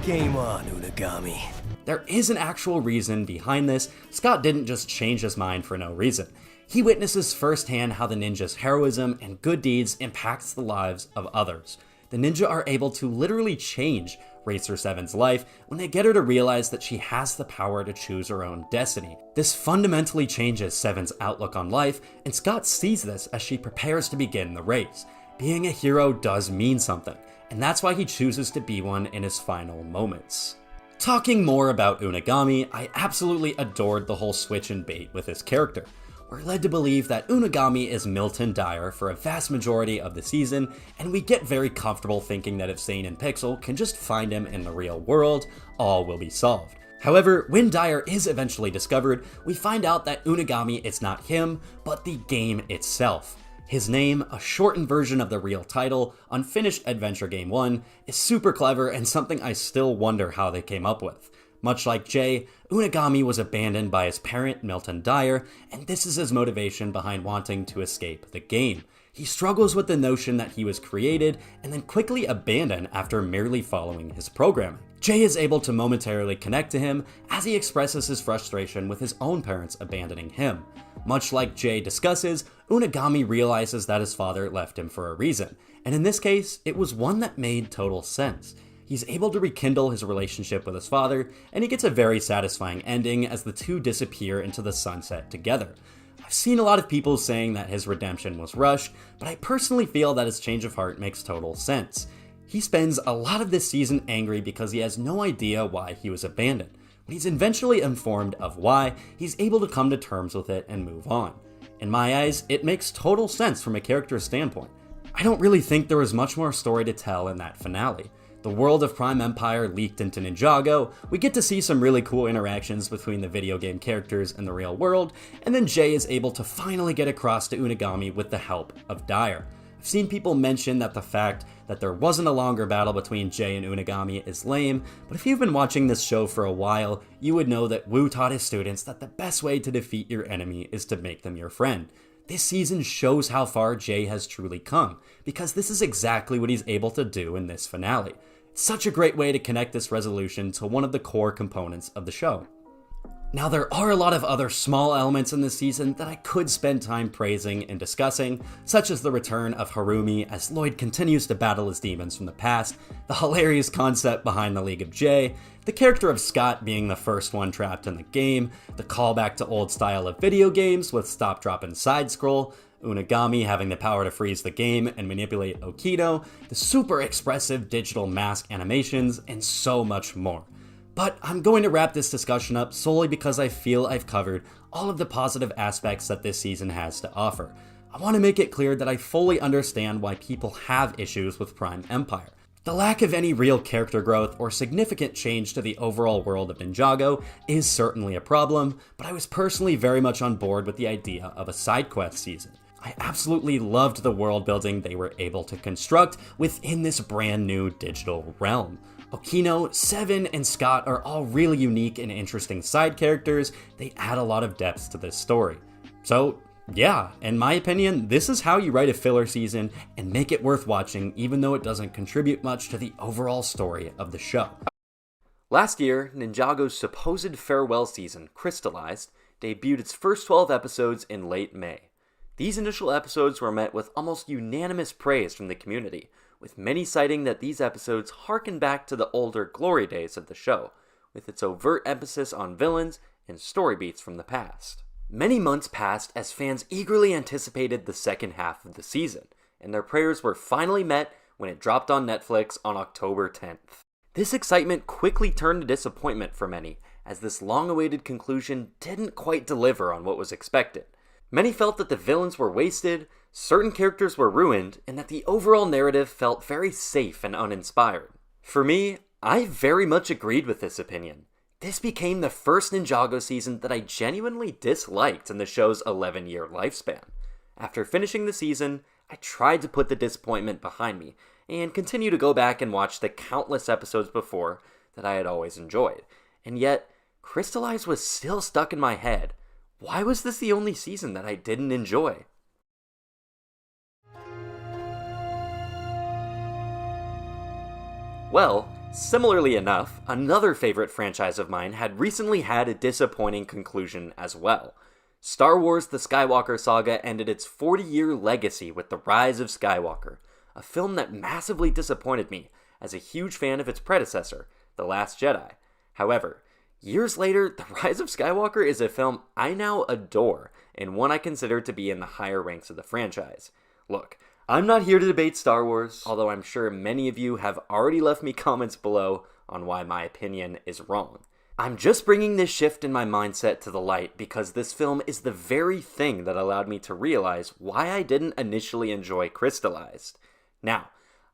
Game on, Unagami. There is an actual reason behind this. Scott didn't just change his mind for no reason. He witnesses firsthand how the ninja's heroism and good deeds impacts the lives of others. The ninja are able to literally change Racer 7's life when they get her to realize that she has the power to choose her own destiny. This fundamentally changes Seven's outlook on life, and Scott sees this as she prepares to begin the race. Being a hero does mean something, and that's why he chooses to be one in his final moments. Talking more about Unagami, I absolutely adored the whole switch and bait with his character. We're led to believe that Unagami is Milton Dyer for a vast majority of the season, and we get very comfortable thinking that if Zane and Pixel can just find him in the real world, all will be solved. However, when Dyer is eventually discovered, we find out that Unagami is not him, but the game itself. His name, a shortened version of the real title, Unfinished Adventure Game 1, is super clever and something I still wonder how they came up with. Much like Jay, Unagami was abandoned by his parent, Milton Dyer, and this is his motivation behind wanting to escape the game. He struggles with the notion that he was created and then quickly abandoned after merely following his programming. Jay is able to momentarily connect to him as he expresses his frustration with his own parents abandoning him. Much like Jay discusses, Unagami realizes that his father left him for a reason, and in this case, it was one that made total sense. He's able to rekindle his relationship with his father, and he gets a very satisfying ending as the two disappear into the sunset together. I've seen a lot of people saying that his redemption was rushed, but I personally feel that his change of heart makes total sense. He spends a lot of this season angry because he has no idea why he was abandoned. When he's eventually informed of why, he's able to come to terms with it and move on. In my eyes, it makes total sense from a character standpoint. I don't really think there was much more story to tell in that finale. The world of Prime Empire leaked into Ninjago, we get to see some really cool interactions between the video game characters and the real world, and then Jay is able to finally get across to Unagami with the help of Dyer. I've seen people mention that the fact that there wasn't a longer battle between Jay and Unagami is lame, but if you've been watching this show for a while, you would know that Wu taught his students that the best way to defeat your enemy is to make them your friend. This season shows how far Jay has truly come, because this is exactly what he's able to do in this finale. It's such a great way to connect this resolution to one of the core components of the show. Now, there are a lot of other small elements in this season that I could spend time praising and discussing, such as the return of Harumi as Lloyd continues to battle his demons from the past, the hilarious concept behind the League of J, the character of Scott being the first one trapped in the game, the callback to old style of video games with stop, drop, and side scroll, Unagami having the power to freeze the game and manipulate Okino, the super expressive digital mask animations, and so much more. But I'm going to wrap this discussion up solely because I feel I've covered all of the positive aspects that this season has to offer. I want to make it clear that I fully understand why people have issues with Prime Empire. The lack of any real character growth or significant change to the overall world of Ninjago is certainly a problem, but I was personally very much on board with the idea of a side quest season. I absolutely loved the world building they were able to construct within this brand new digital realm. Okino, Seven, and Scott are all really unique and interesting side characters. They add a lot of depth to this story. So, yeah, in my opinion, this is how you write a filler season and make it worth watching, even though it doesn't contribute much to the overall story of the show. Last year, Ninjago's supposed farewell season, Crystallized, debuted its first 12 episodes in late May. These initial episodes were met with almost unanimous praise from the community, with many citing that these episodes harken back to the older glory days of the show, with its overt emphasis on villains and story beats from the past. Many months passed as fans eagerly anticipated the second half of the season, and their prayers were finally met when it dropped on Netflix on October 10th. This excitement quickly turned to disappointment for many, as this long-awaited conclusion didn't quite deliver on what was expected. Many felt that the villains were wasted, certain characters were ruined, and that the overall narrative felt very safe and uninspired. For me, I very much agreed with this opinion. This became the first Ninjago season that I genuinely disliked in the show's 11-year lifespan. After finishing the season, I tried to put the disappointment behind me, and continue to go back and watch the countless episodes before that I had always enjoyed. And yet, Crystallized was still stuck in my head. Why was this the only season that I didn't enjoy? Well, similarly enough, another favorite franchise of mine had recently had a disappointing conclusion as well. Star Wars The Skywalker Saga ended its 40-year legacy with The Rise of Skywalker, a film that massively disappointed me as a huge fan of its predecessor, The Last Jedi. However, years later, The Rise of Skywalker is a film I now adore, and one I consider to be in the higher ranks of the franchise. Look, I'm not here to debate Star Wars, although I'm sure many of you have already left me comments below on why my opinion is wrong. I'm just bringing this shift in my mindset to the light because this film is the very thing that allowed me to realize why I didn't initially enjoy Crystallized. Now,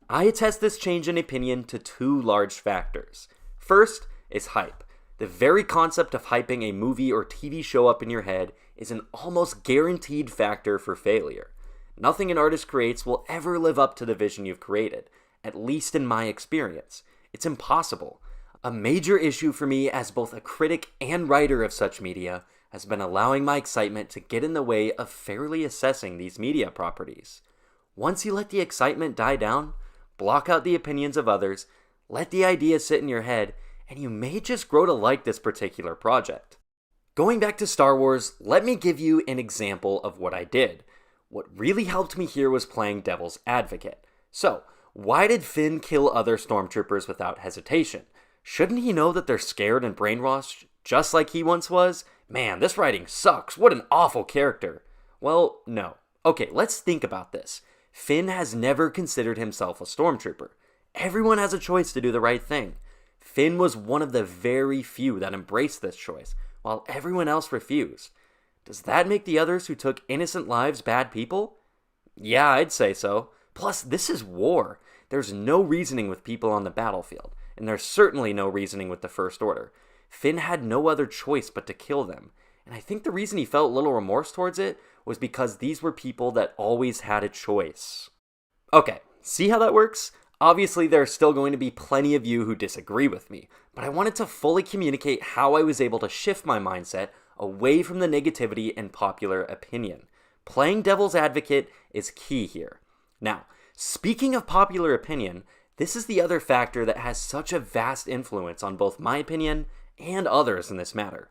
I attest this change in opinion to two large factors. First is hype. The very concept of hyping a movie or TV show up in your head is an almost guaranteed factor for failure. Nothing an artist creates will ever live up to the vision you've created, at least in my experience. It's impossible. A major issue for me as both a critic and writer of such media has been allowing my excitement to get in the way of fairly assessing these media properties. Once you let the excitement die down, block out the opinions of others, let the idea sit in your head, and you may just grow to like this particular project. Going back to Star Wars, let me give you an example of what I did. What really helped me here was playing devil's advocate. So, why did Finn kill other stormtroopers without hesitation? Shouldn't he know that they're scared and brainwashed, just like he once was? Man, this writing sucks. What an awful character. Well, no. Okay, let's think about this. Finn has never considered himself a stormtrooper. Everyone has a choice to do the right thing. Finn was one of the very few that embraced this choice, while everyone else refused. Does that make the others who took innocent lives bad people? Yeah, I'd say so. Plus, this is war. There's no reasoning with people on the battlefield, and there's certainly no reasoning with the First Order. Finn had no other choice but to kill them, and I think the reason he felt little remorse towards it was because these were people that always had a choice. Okay, see how that works? Obviously, there are still going to be plenty of you who disagree with me, but I wanted to fully communicate how I was able to shift my mindset away from the negativity and popular opinion. Playing devil's advocate is key here. Now, speaking of popular opinion, this is the other factor that has such a vast influence on both my opinion and others in this matter.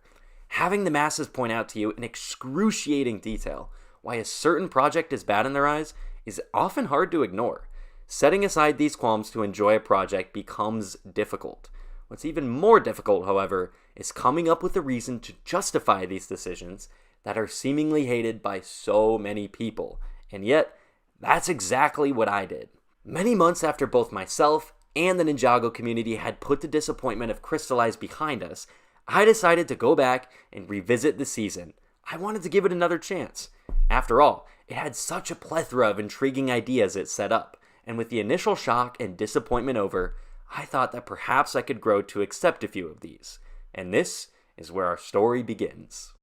Having the masses point out to you in excruciating detail why a certain project is bad in their eyes is often hard to ignore. Setting aside these qualms to enjoy a project becomes difficult. What's even more difficult, however, is coming up with a reason to justify these decisions that are seemingly hated by so many people. And yet, that's exactly what I did. Many months after both myself and the Ninjago community had put the disappointment of Crystallized behind us, I decided to go back and revisit the season. I wanted to give it another chance. After all, it had such a plethora of intriguing ideas it set up, and with the initial shock and disappointment over, I thought that perhaps I could grow to accept a few of these. And this is where our story begins.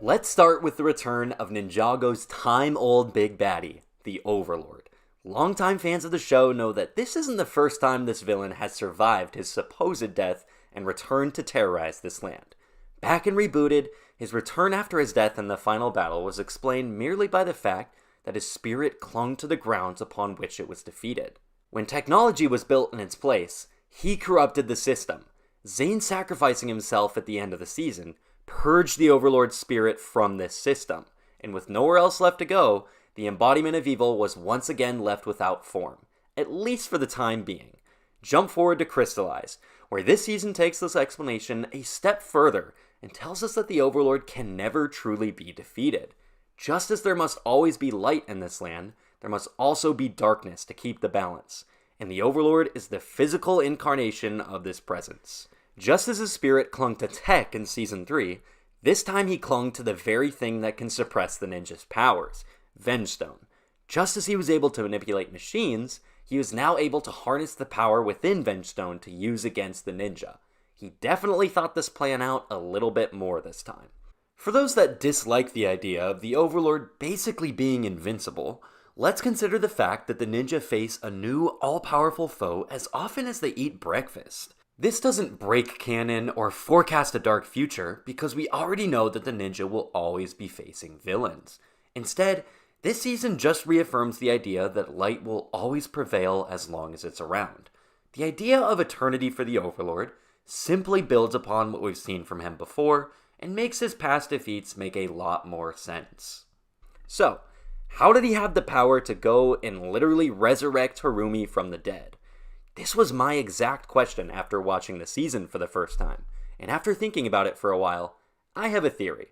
Let's start with the return of Ninjago's time-old big baddie, the Overlord. Longtime fans of the show know that this isn't the first time this villain has survived his supposed death and returned to terrorize this land. Back in Rebooted, his return after his death in the final battle was explained merely by the fact that his spirit clung to the grounds upon which it was defeated. When technology was built in its place, he corrupted the system. Zane sacrificing himself at the end of the season purged the Overlord's spirit from this system, and with nowhere else left to go, the embodiment of evil was once again left without form, at least for the time being. Jump forward to Crystallized, where this season takes this explanation a step further and tells us that the Overlord can never truly be defeated. Just as there must always be light in this land, there must also be darkness to keep the balance, and the Overlord is the physical incarnation of this presence. Just as his spirit clung to tech in Season 3, this time he clung to the very thing that can suppress the ninja's powers, Vengestone. Just as he was able to manipulate machines, he was now able to harness the power within Vengestone to use against the ninja. He definitely thought this plan out a little bit more this time. For those that dislike the idea of the Overlord basically being invincible, let's consider the fact that the ninja face a new all-powerful foe as often as they eat breakfast. This doesn't break canon or forecast a dark future because we already know that the ninja will always be facing villains. Instead, this season just reaffirms the idea that light will always prevail as long as it's around. The idea of eternity for the Overlord simply builds upon what we've seen from him before and makes his past defeats make a lot more sense. So, how did he have the power to go and literally resurrect Harumi from the dead? This was my exact question after watching the season for the first time, and after thinking about it for a while, I have a theory.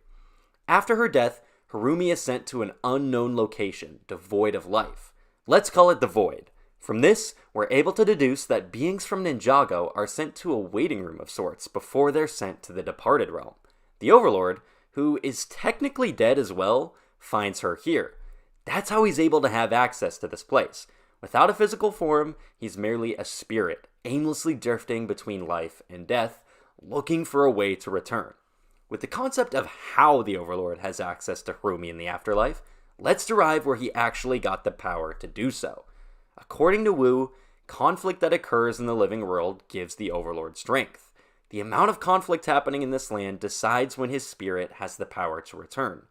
After her death, Harumi is sent to an unknown location, devoid of life. Let's call it the Void. From this, we're able to deduce that beings from Ninjago are sent to a waiting room of sorts before they're sent to the departed realm. The Overlord, who is technically dead as well, finds her here. That's how he's able to have access to this place. Without a physical form, he's merely a spirit, aimlessly drifting between life and death, looking for a way to return. With the concept of how the Overlord has access to Harumi in the afterlife, let's derive where he actually got the power to do so. According to Wu, conflict that occurs in the living world gives the Overlord strength. The amount of conflict happening in this land decides when his spirit has the power to return.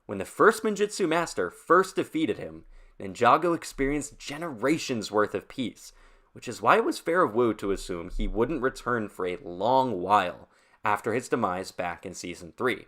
When the first Ninjitsu master first defeated him, Ninjago experienced generations worth of peace, which is why it was fair of Wu to assume he wouldn't return for a long while after his demise back in Season 3.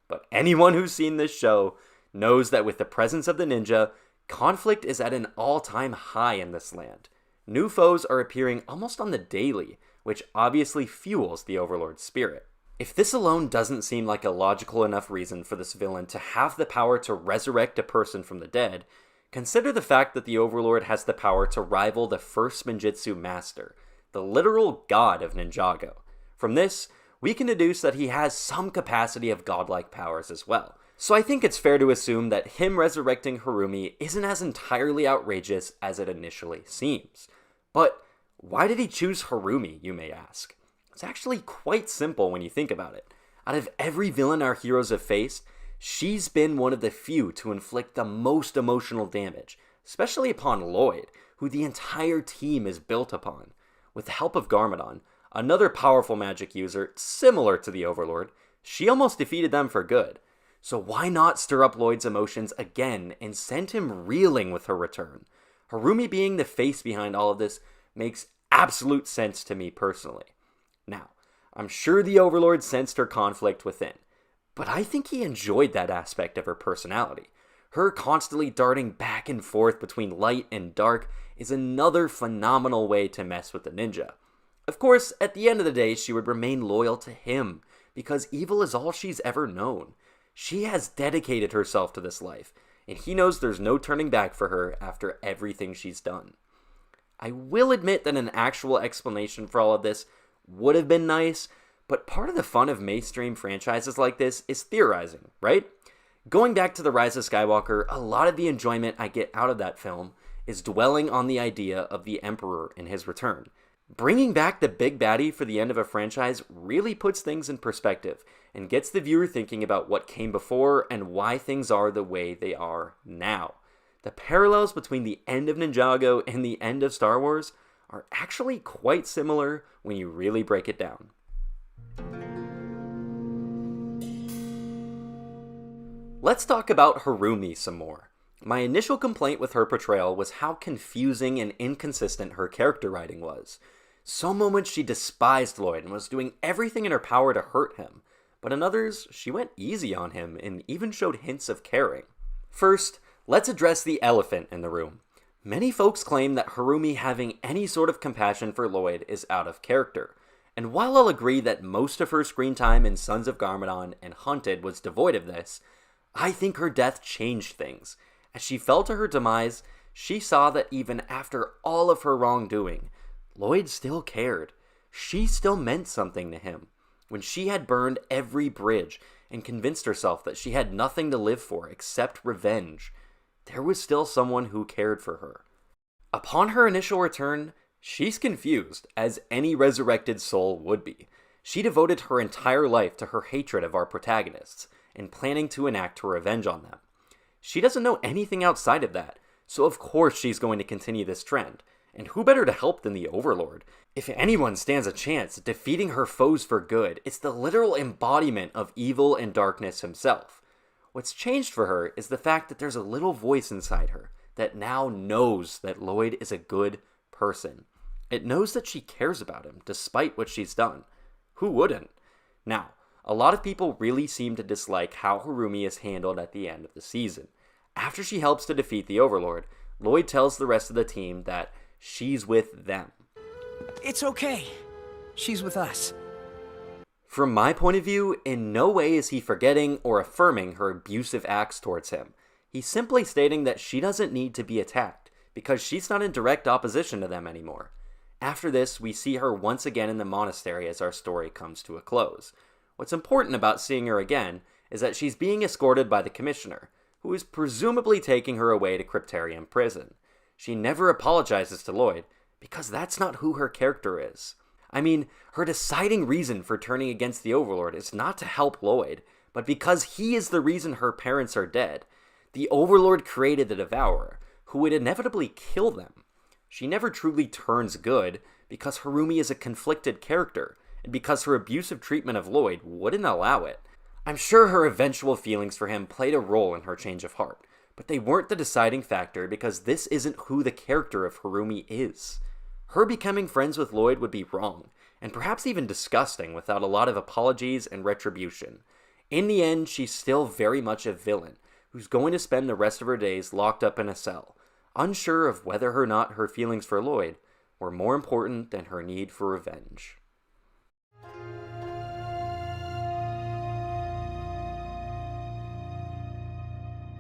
But anyone who's seen this show knows that with the presence of the ninja, conflict is at an all-time high in this land. New foes are appearing almost on the daily, which obviously fuels the Overlord's spirit. If this alone doesn't seem like a logical enough reason for this villain to have the power to resurrect a person from the dead, consider the fact that the Overlord has the power to rival the first Ninjitsu master, the literal god of Ninjago. From this, we can deduce that he has some capacity of godlike powers as well. So I think it's fair to assume that him resurrecting Harumi isn't as entirely outrageous as it initially seems. But why did he choose Harumi, you may ask? It's actually quite simple when you think about it. Out of every villain our heroes have faced, she's been one of the few to inflict the most emotional damage, especially upon Lloyd, who the entire team is built upon. With the help of Garmadon, another powerful magic user similar to the Overlord, she almost defeated them for good. So why not stir up Lloyd's emotions again and send him reeling with her return? Harumi being the face behind all of this makes absolute sense to me personally. Now, I'm sure the Overlord sensed her conflict within, but I think he enjoyed that aspect of her personality. Her constantly darting back and forth between light and dark is another phenomenal way to mess with the ninja. Of course, at the end of the day, she would remain loyal to him, because evil is all she's ever known. She has dedicated herself to this life, and he knows there's no turning back for her after everything she's done. I will admit that an actual explanation for all of this would have been nice, but part of the fun of mainstream franchises like this is theorizing, right? Going back to The Rise of Skywalker, a lot of the enjoyment I get out of that film is dwelling on the idea of the Emperor and his return. Bringing back the big baddie for the end of a franchise really puts things in perspective and gets the viewer thinking about what came before and why things are the way they are now. The parallels between the end of Ninjago and the end of Star Wars are actually quite similar when you really break it down. Let's talk about Harumi some more. My initial complaint with her portrayal was how confusing and inconsistent her character writing was. Some moments she despised Lloyd and was doing everything in her power to hurt him, but in others, she went easy on him and even showed hints of caring. First, let's address the elephant in the room. Many folks claim that Harumi having any sort of compassion for Lloyd is out of character, and while I'll agree that most of her screen time in Sons of Garmadon and Hunted was devoid of this, I think her death changed things. As she fell to her demise, she saw that even after all of her wrongdoing, Lloyd still cared. She still meant something to him. When she had burned every bridge and convinced herself that she had nothing to live for except revenge, there was still someone who cared for her. Upon her initial return, she's confused, as any resurrected soul would be. She devoted her entire life to her hatred of our protagonists and planning to enact her revenge on them. She doesn't know anything outside of that, so of course she's going to continue this trend. And who better to help than the Overlord? If anyone stands a chance at defeating her foes for good, it's the literal embodiment of evil and darkness himself. What's changed for her is the fact that there's a little voice inside her that now knows that Lloyd is a good person. It knows that she cares about him, despite what she's done. Who wouldn't? Now, a lot of people really seem to dislike how Harumi is handled at the end of the season. After she helps to defeat the Overlord, Lloyd tells the rest of the team that she's with them. It's okay. She's with us. From my point of view, in no way is he forgetting or affirming her abusive acts towards him. He's simply stating that she doesn't need to be attacked, because she's not in direct opposition to them anymore. After this, we see her once again in the monastery as our story comes to a close. What's important about seeing her again is that she's being escorted by the Commissioner, who is presumably taking her away to Cryptarium Prison. She never apologizes to Lloyd, because that's not who her character is. I mean, her deciding reason for turning against the Overlord is not to help Lloyd, but because he is the reason her parents are dead. The Overlord created the Devourer, who would inevitably kill them. She never truly turns good, because Harumi is a conflicted character, and because her abusive treatment of Lloyd wouldn't allow it. I'm sure her eventual feelings for him played a role in her change of heart, but they weren't the deciding factor because this isn't who the character of Harumi is. Her becoming friends with Lloyd would be wrong, and perhaps even disgusting without a lot of apologies and retribution. In the end, she's still very much a villain, who's going to spend the rest of her days locked up in a cell, unsure of whether or not her feelings for Lloyd were more important than her need for revenge.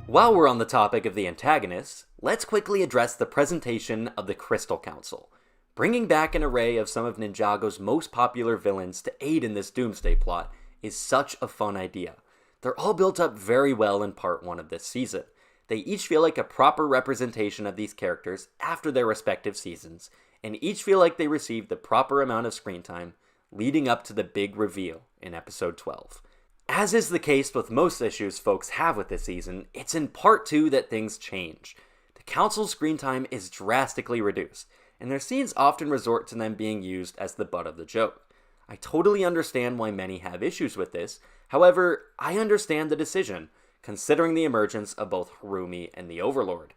While we're on the topic of the antagonists, let's quickly address the presentation of the Crystal Council. Bringing back an array of some of Ninjago's most popular villains to aid in this doomsday plot is such a fun idea. They're all built up very well in part 1 of this season. They each feel like a proper representation of these characters after their respective seasons, and each feel like they received the proper amount of screen time leading up to the big reveal in episode 12. As is the case with most issues folks have with this season, it's in part 2 that things change. The Council's screen time is drastically reduced, and their scenes often resort to them being used as the butt of the joke. I totally understand why many have issues with this, however, I understand the decision, considering the emergence of both Harumi and the Overlord.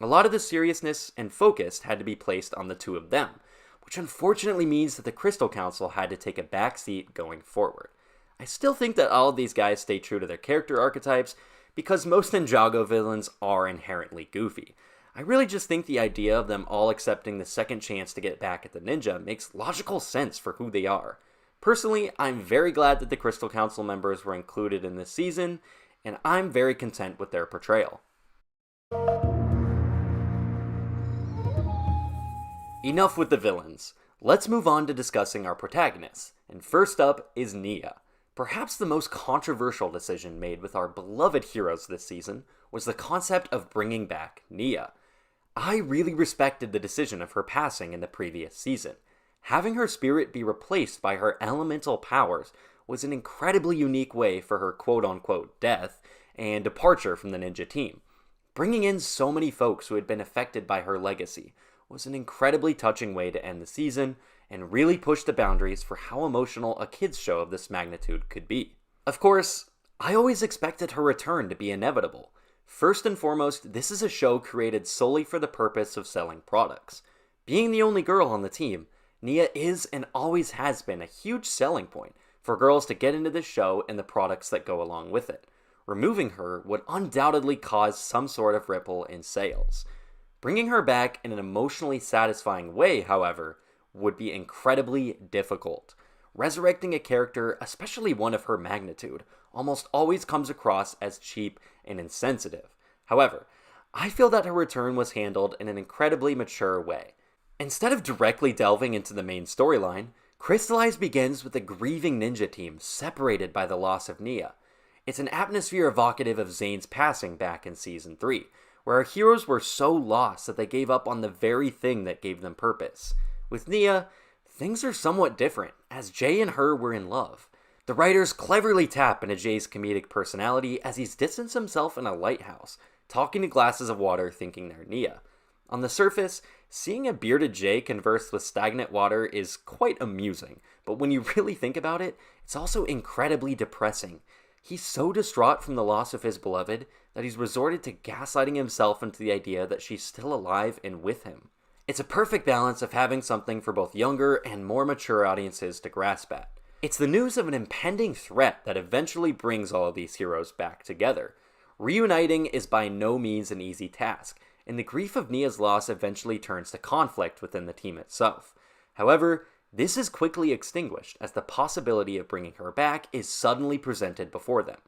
A lot of the seriousness and focus had to be placed on the two of them, which unfortunately means that the Crystal Council had to take a back seat going forward. I still think that all of these guys stay true to their character archetypes, because most Ninjago villains are inherently goofy. I really just think the idea of them all accepting the second chance to get back at the ninja makes logical sense for who they are. Personally, I'm very glad that the Crystal Council members were included in this season, and I'm very content with their portrayal. Enough with the villains. Let's move on to discussing our protagonists, and first up is Nia. Perhaps the most controversial decision made with our beloved heroes this season was the concept of bringing back Nia. I really respected the decision of her passing in the previous season. Having her spirit be replaced by her elemental powers was an incredibly unique way for her quote-unquote death and departure from the ninja team. Bringing in so many folks who had been affected by her legacy was an incredibly touching way to end the season, and really pushed the boundaries for how emotional a kids show of this magnitude could be. Of course, I always expected her return to be inevitable. First and foremost, this is a show created solely for the purpose of selling products. Being the only girl on the team, Nia is and always has been a huge selling point for girls to get into this show and the products that go along with it. Removing her would undoubtedly cause some sort of ripple in sales. Bringing her back in an emotionally satisfying way, however, would be incredibly difficult. Resurrecting a character, especially one of her magnitude, almost always comes across as cheap and insensitive. However, I feel that her return was handled in an incredibly mature way. Instead of directly delving into the main storyline, Crystallized begins with a grieving ninja team separated by the loss of Nia. It's an atmosphere evocative of Zane's passing back in Season 3, where our heroes were so lost that they gave up on the very thing that gave them purpose. With Nia, things are somewhat different, as Jay and her were in love. The writers cleverly tap into Jay's comedic personality as he's distanced himself in a lighthouse, talking to glasses of water thinking they're Nia. On the surface, seeing a bearded Jay converse with stagnant water is quite amusing, but when you really think about it, it's also incredibly depressing. He's so distraught from the loss of his beloved that he's resorted to gaslighting himself into the idea that she's still alive and with him. It's a perfect balance of having something for both younger and more mature audiences to grasp at. It's the news of an impending threat that eventually brings all of these heroes back together. Reuniting is by no means an easy task, and the grief of Nia's loss eventually turns to conflict within the team itself. However, this is quickly extinguished as the possibility of bringing her back is suddenly presented before them.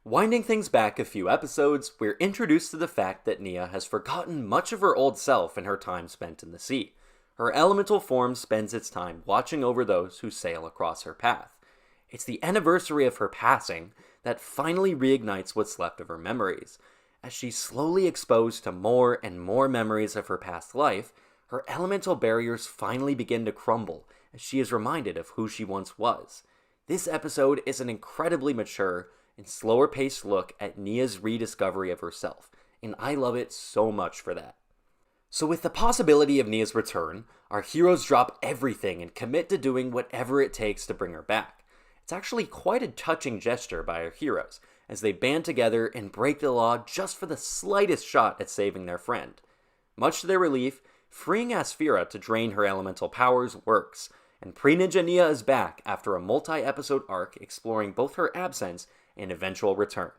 Winding things back a few episodes, we're introduced to the fact that Nia has forgotten much of her old self in her time spent in the sea. Her elemental form spends its time watching over those who sail across her path. It's the anniversary of her passing that finally reignites what's left of her memories. As she's slowly exposed to more and more memories of her past life, her elemental barriers finally begin to crumble as she is reminded of who she once was. This episode is an incredibly mature and slower-paced look at Nia's rediscovery of herself, and I love it so much for that. So with the possibility of Nia's return, our heroes drop everything and commit to doing whatever it takes to bring her back. It's actually quite a touching gesture by our heroes, as they band together and break the law just for the slightest shot at saving their friend. Much to their relief, freeing Asphira to drain her elemental powers works, and Pre-Ninja Nia is back after a multi-episode arc exploring both her absence and eventual return.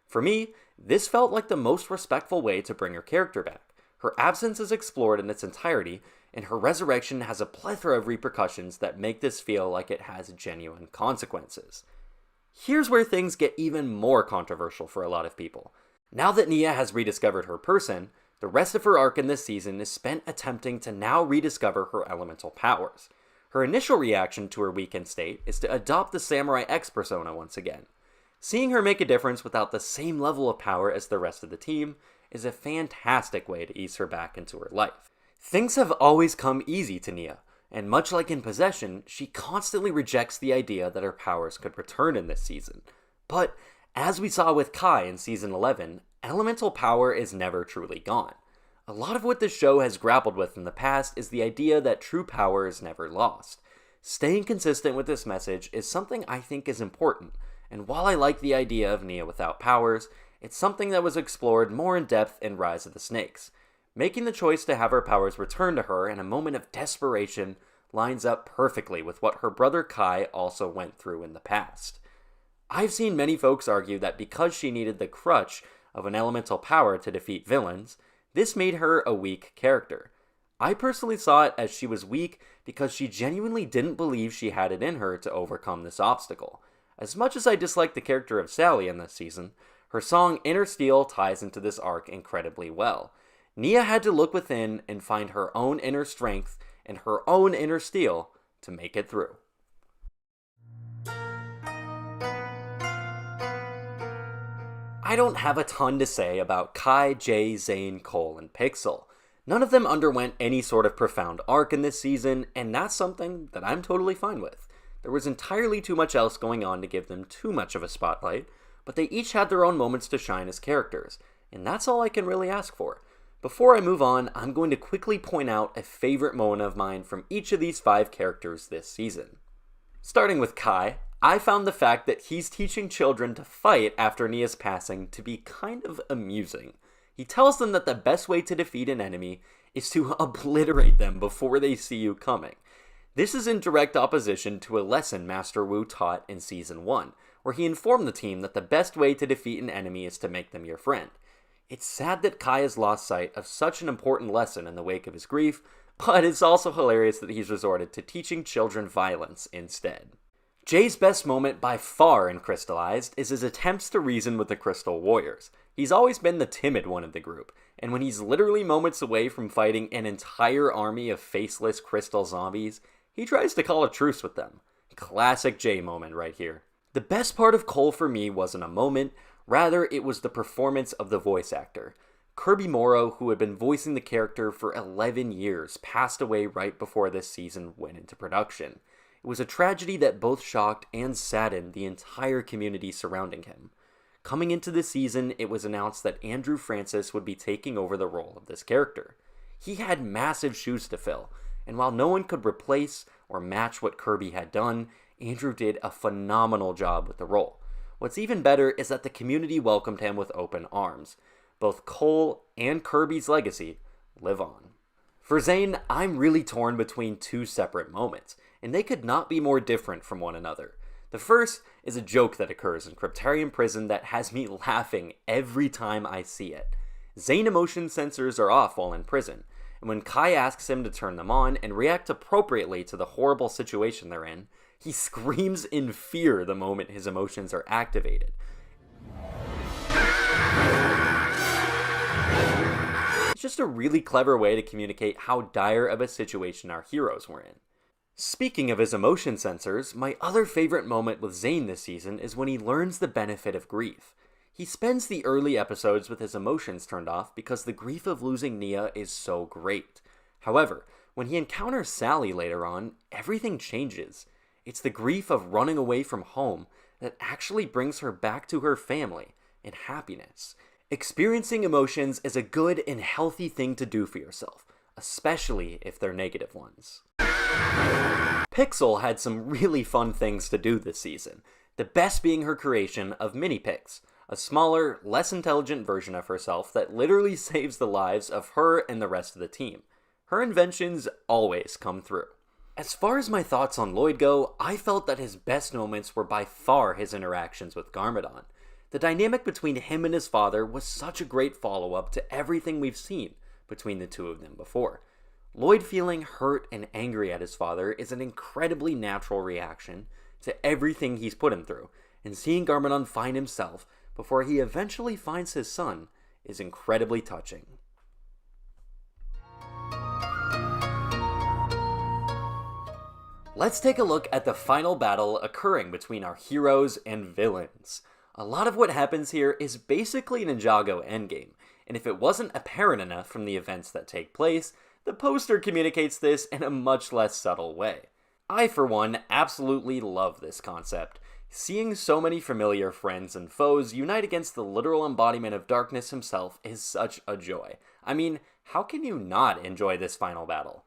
For me, this felt like the most respectful way to bring her character back. Her absence is explored in its entirety, and her resurrection has a plethora of repercussions that make this feel like it has genuine consequences. Here's where things get even more controversial for a lot of people. Now that Nia has rediscovered her person, the rest of her arc in this season is spent attempting to now rediscover her elemental powers. Her initial reaction to her weakened state is to adopt the Samurai X persona once again. Seeing her make a difference without the same level of power as the rest of the team is a fantastic way to ease her back into her life. Things have always come easy to Nia, and much like in Possession, she constantly rejects the idea that her powers could return in this season. But, as we saw with Kai in Season 11, elemental power is never truly gone. A lot of what this show has grappled with in the past is the idea that true power is never lost. Staying consistent with this message is something I think is important, and while I like the idea of Nia without powers, it's something that was explored more in depth in Rise of the Snakes. Making the choice to have her powers returned to her in a moment of desperation lines up perfectly with what her brother Kai also went through in the past. I've seen many folks argue that because she needed the crutch of an elemental power to defeat villains, this made her a weak character. I personally saw it as she was weak because she genuinely didn't believe she had it in her to overcome this obstacle. As much as I dislike the character of Sally in this season, her song Inner Steel ties into this arc incredibly well. Nia had to look within and find her own inner strength and her own inner steel to make it through. I don't have a ton to say about Kai, Jay, Zane, Cole, and Pixel. None of them underwent any sort of profound arc in this season, and that's something that I'm totally fine with. There was entirely too much else going on to give them too much of a spotlight, but they each had their own moments to shine as characters, and that's all I can really ask for. Before I move on, I'm going to quickly point out a favorite moment of mine from each of these 5 characters this season. Starting with Kai, I found the fact that he's teaching children to fight after Nia's passing to be kind of amusing. He tells them that the best way to defeat an enemy is to obliterate them before they see you coming. This is in direct opposition to a lesson Master Wu taught in Season 1, where he informed the team that the best way to defeat an enemy is to make them your friend. It's sad that Kai has lost sight of such an important lesson in the wake of his grief, but it's also hilarious that he's resorted to teaching children violence instead. Jay's best moment by far in Crystallized is his attempts to reason with the Crystal Warriors. He's always been the timid one of the group, and when he's literally moments away from fighting an entire army of faceless crystal zombies, he tries to call a truce with them. Classic Jay moment right here. The best part of Cole for me wasn't a moment, rather it was the performance of the voice actor. Kirby Morrow, who had been voicing the character for 11 years, passed away right before this season went into production. It was a tragedy that both shocked and saddened the entire community surrounding him. Coming into the season, it was announced that Andrew Francis would be taking over the role of this character. He had massive shoes to fill, and while no one could replace or match what Kirby had done, Andrew did a phenomenal job with the role. What's even better is that the community welcomed him with open arms. Both Cole and Kirby's legacy live on. For Zane, I'm really torn between 2 separate moments, and they could not be more different from one another. The first is a joke that occurs in Cryptarium Prison that has me laughing every time I see it. Zane emotion sensors are off while in prison, and when Kai asks him to turn them on and react appropriately to the horrible situation they're in, he screams in fear the moment his emotions are activated. It's just a really clever way to communicate how dire of a situation our heroes were in. Speaking of his emotion sensors, my other favorite moment with Zane this season is when he learns the benefit of grief. He spends the early episodes with his emotions turned off because the grief of losing Nia is so great. However, when he encounters Sally later on, everything changes. It's the grief of running away from home that actually brings her back to her family and happiness. Experiencing emotions is a good and healthy thing to do for yourself, especially if they're negative ones. Pixel had some really fun things to do this season, the best being her creation of Mini-Pix, a smaller, less intelligent version of herself that literally saves the lives of her and the rest of the team. Her inventions always come through. As far as my thoughts on Lloyd go, I felt that his best moments were by far his interactions with Garmadon. The dynamic between him and his father was such a great follow-up to everything we've seen between the two of them before. Lloyd feeling hurt and angry at his father is an incredibly natural reaction to everything he's put him through, and seeing Garmadon find himself before he eventually finds his son is incredibly touching. Let's take a look at the final battle occurring between our heroes and villains. A lot of what happens here is basically Ninjago endgame, and if it wasn't apparent enough from the events that take place, the poster communicates this in a much less subtle way. I, for one, absolutely love this concept. Seeing so many familiar friends and foes unite against the literal embodiment of darkness himself is such a joy. I mean, how can you not enjoy this final battle?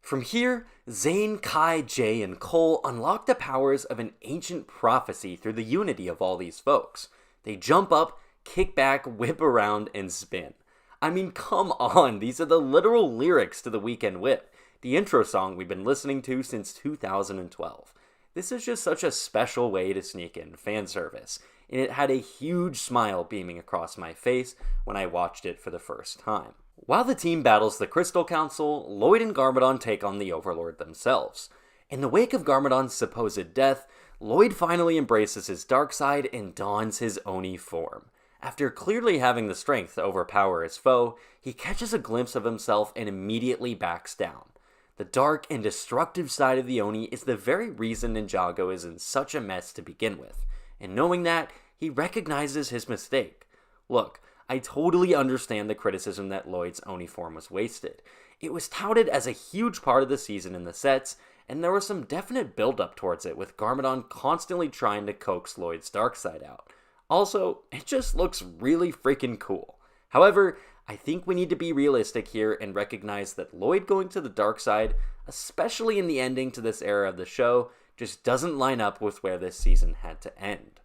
From here, Zane, Kai, Jay, and Cole unlock the powers of an ancient prophecy through the unity of all these folks. They jump up, kick back, whip around, and spin. I mean, come on, these are the literal lyrics to the Weekend Whip, the intro song we've been listening to since 2012. This is just such a special way to sneak in fan service, and it had a huge smile beaming across my face when I watched it for the first time. While the team battles the Crystal Council, Lloyd and Garmadon take on the Overlord themselves. In the wake of Garmadon's supposed death, Lloyd finally embraces his dark side and dons his Oni form. After clearly having the strength to overpower his foe, he catches a glimpse of himself and immediately backs down. The dark and destructive side of the Oni is the very reason Ninjago is in such a mess to begin with, and knowing that, he recognizes his mistake. Look, I totally understand the criticism that Lloyd's Oni form was wasted. It was touted as a huge part of the season in the sets, and there was some definite build-up towards it, with Garmadon constantly trying to coax Lloyd's dark side out. Also, it just looks really freaking cool. However, I think we need to be realistic here and recognize that Lloyd going to the dark side, especially in the ending to this era of the show, just doesn't line up with where this season had to end.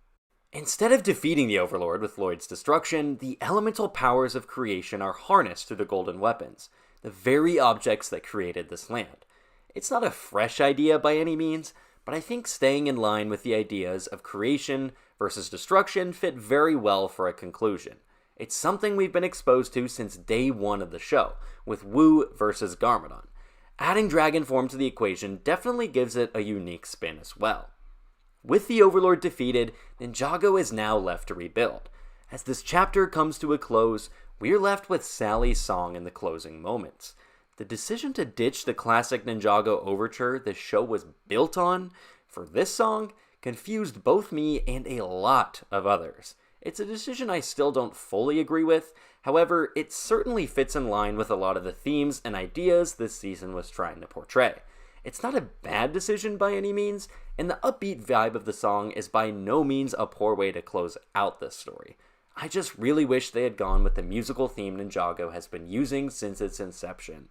Instead of defeating the Overlord with Lloyd's destruction, the elemental powers of creation are harnessed through the golden weapons, the very objects that created this land. It's not a fresh idea by any means, but I think staying in line with the ideas of creation versus destruction fit very well for a conclusion. It's something we've been exposed to since day one of the show, with Wu versus Garmadon. Adding dragon form to the equation definitely gives it a unique spin as well. With the Overlord defeated, Ninjago is now left to rebuild. As this chapter comes to a close, we're left with Sally's song in the closing moments. The decision to ditch the classic Ninjago overture this show was built on, for this song, confused both me and a lot of others. It's a decision I still don't fully agree with, however, it certainly fits in line with a lot of the themes and ideas this season was trying to portray. It's not a bad decision by any means, and the upbeat vibe of the song is by no means a poor way to close out this story. I just really wish they had gone with the musical theme Ninjago has been using since its inception.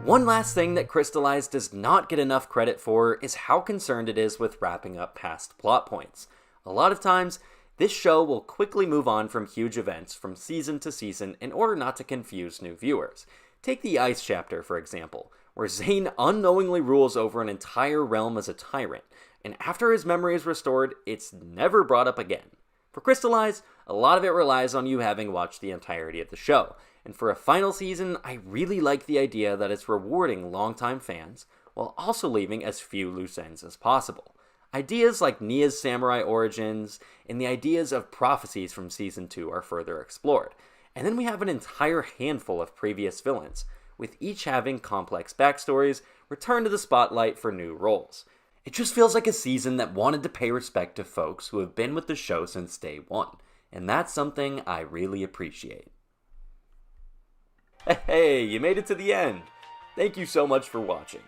One last thing that Crystallized does not get enough credit for is how concerned it is with wrapping up past plot points. A lot of times, this show will quickly move on from huge events from season to season in order not to confuse new viewers. Take the Ice chapter, for example, where Zane unknowingly rules over an entire realm as a tyrant, and after his memory is restored, it's never brought up again. For Crystallized, a lot of it relies on you having watched the entirety of the show, and for a final season, I really like the idea that it's rewarding longtime fans, while also leaving as few loose ends as possible. Ideas like Nia's samurai origins and the ideas of prophecies from Season 2 are further explored. And then we have an entire handful of previous villains, with each having complex backstories returned to the spotlight for new roles. It just feels like a season that wanted to pay respect to folks who have been with the show since day one, and that's something I really appreciate. Hey, you made it to the end! Thank you so much for watching.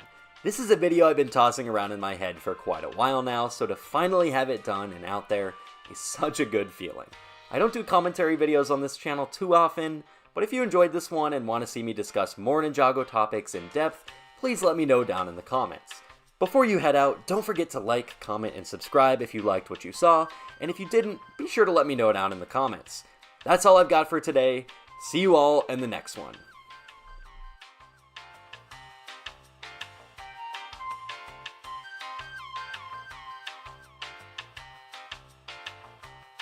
This is a video I've been tossing around in my head for quite a while now, so to finally have it done and out there is such a good feeling. I don't do commentary videos on this channel too often, but if you enjoyed this one and want to see me discuss more Ninjago topics in depth, please let me know down in the comments. Before you head out, don't forget to like, comment, and subscribe if you liked what you saw, and if you didn't, be sure to let me know down in the comments. That's all I've got for today. See you all in the next one.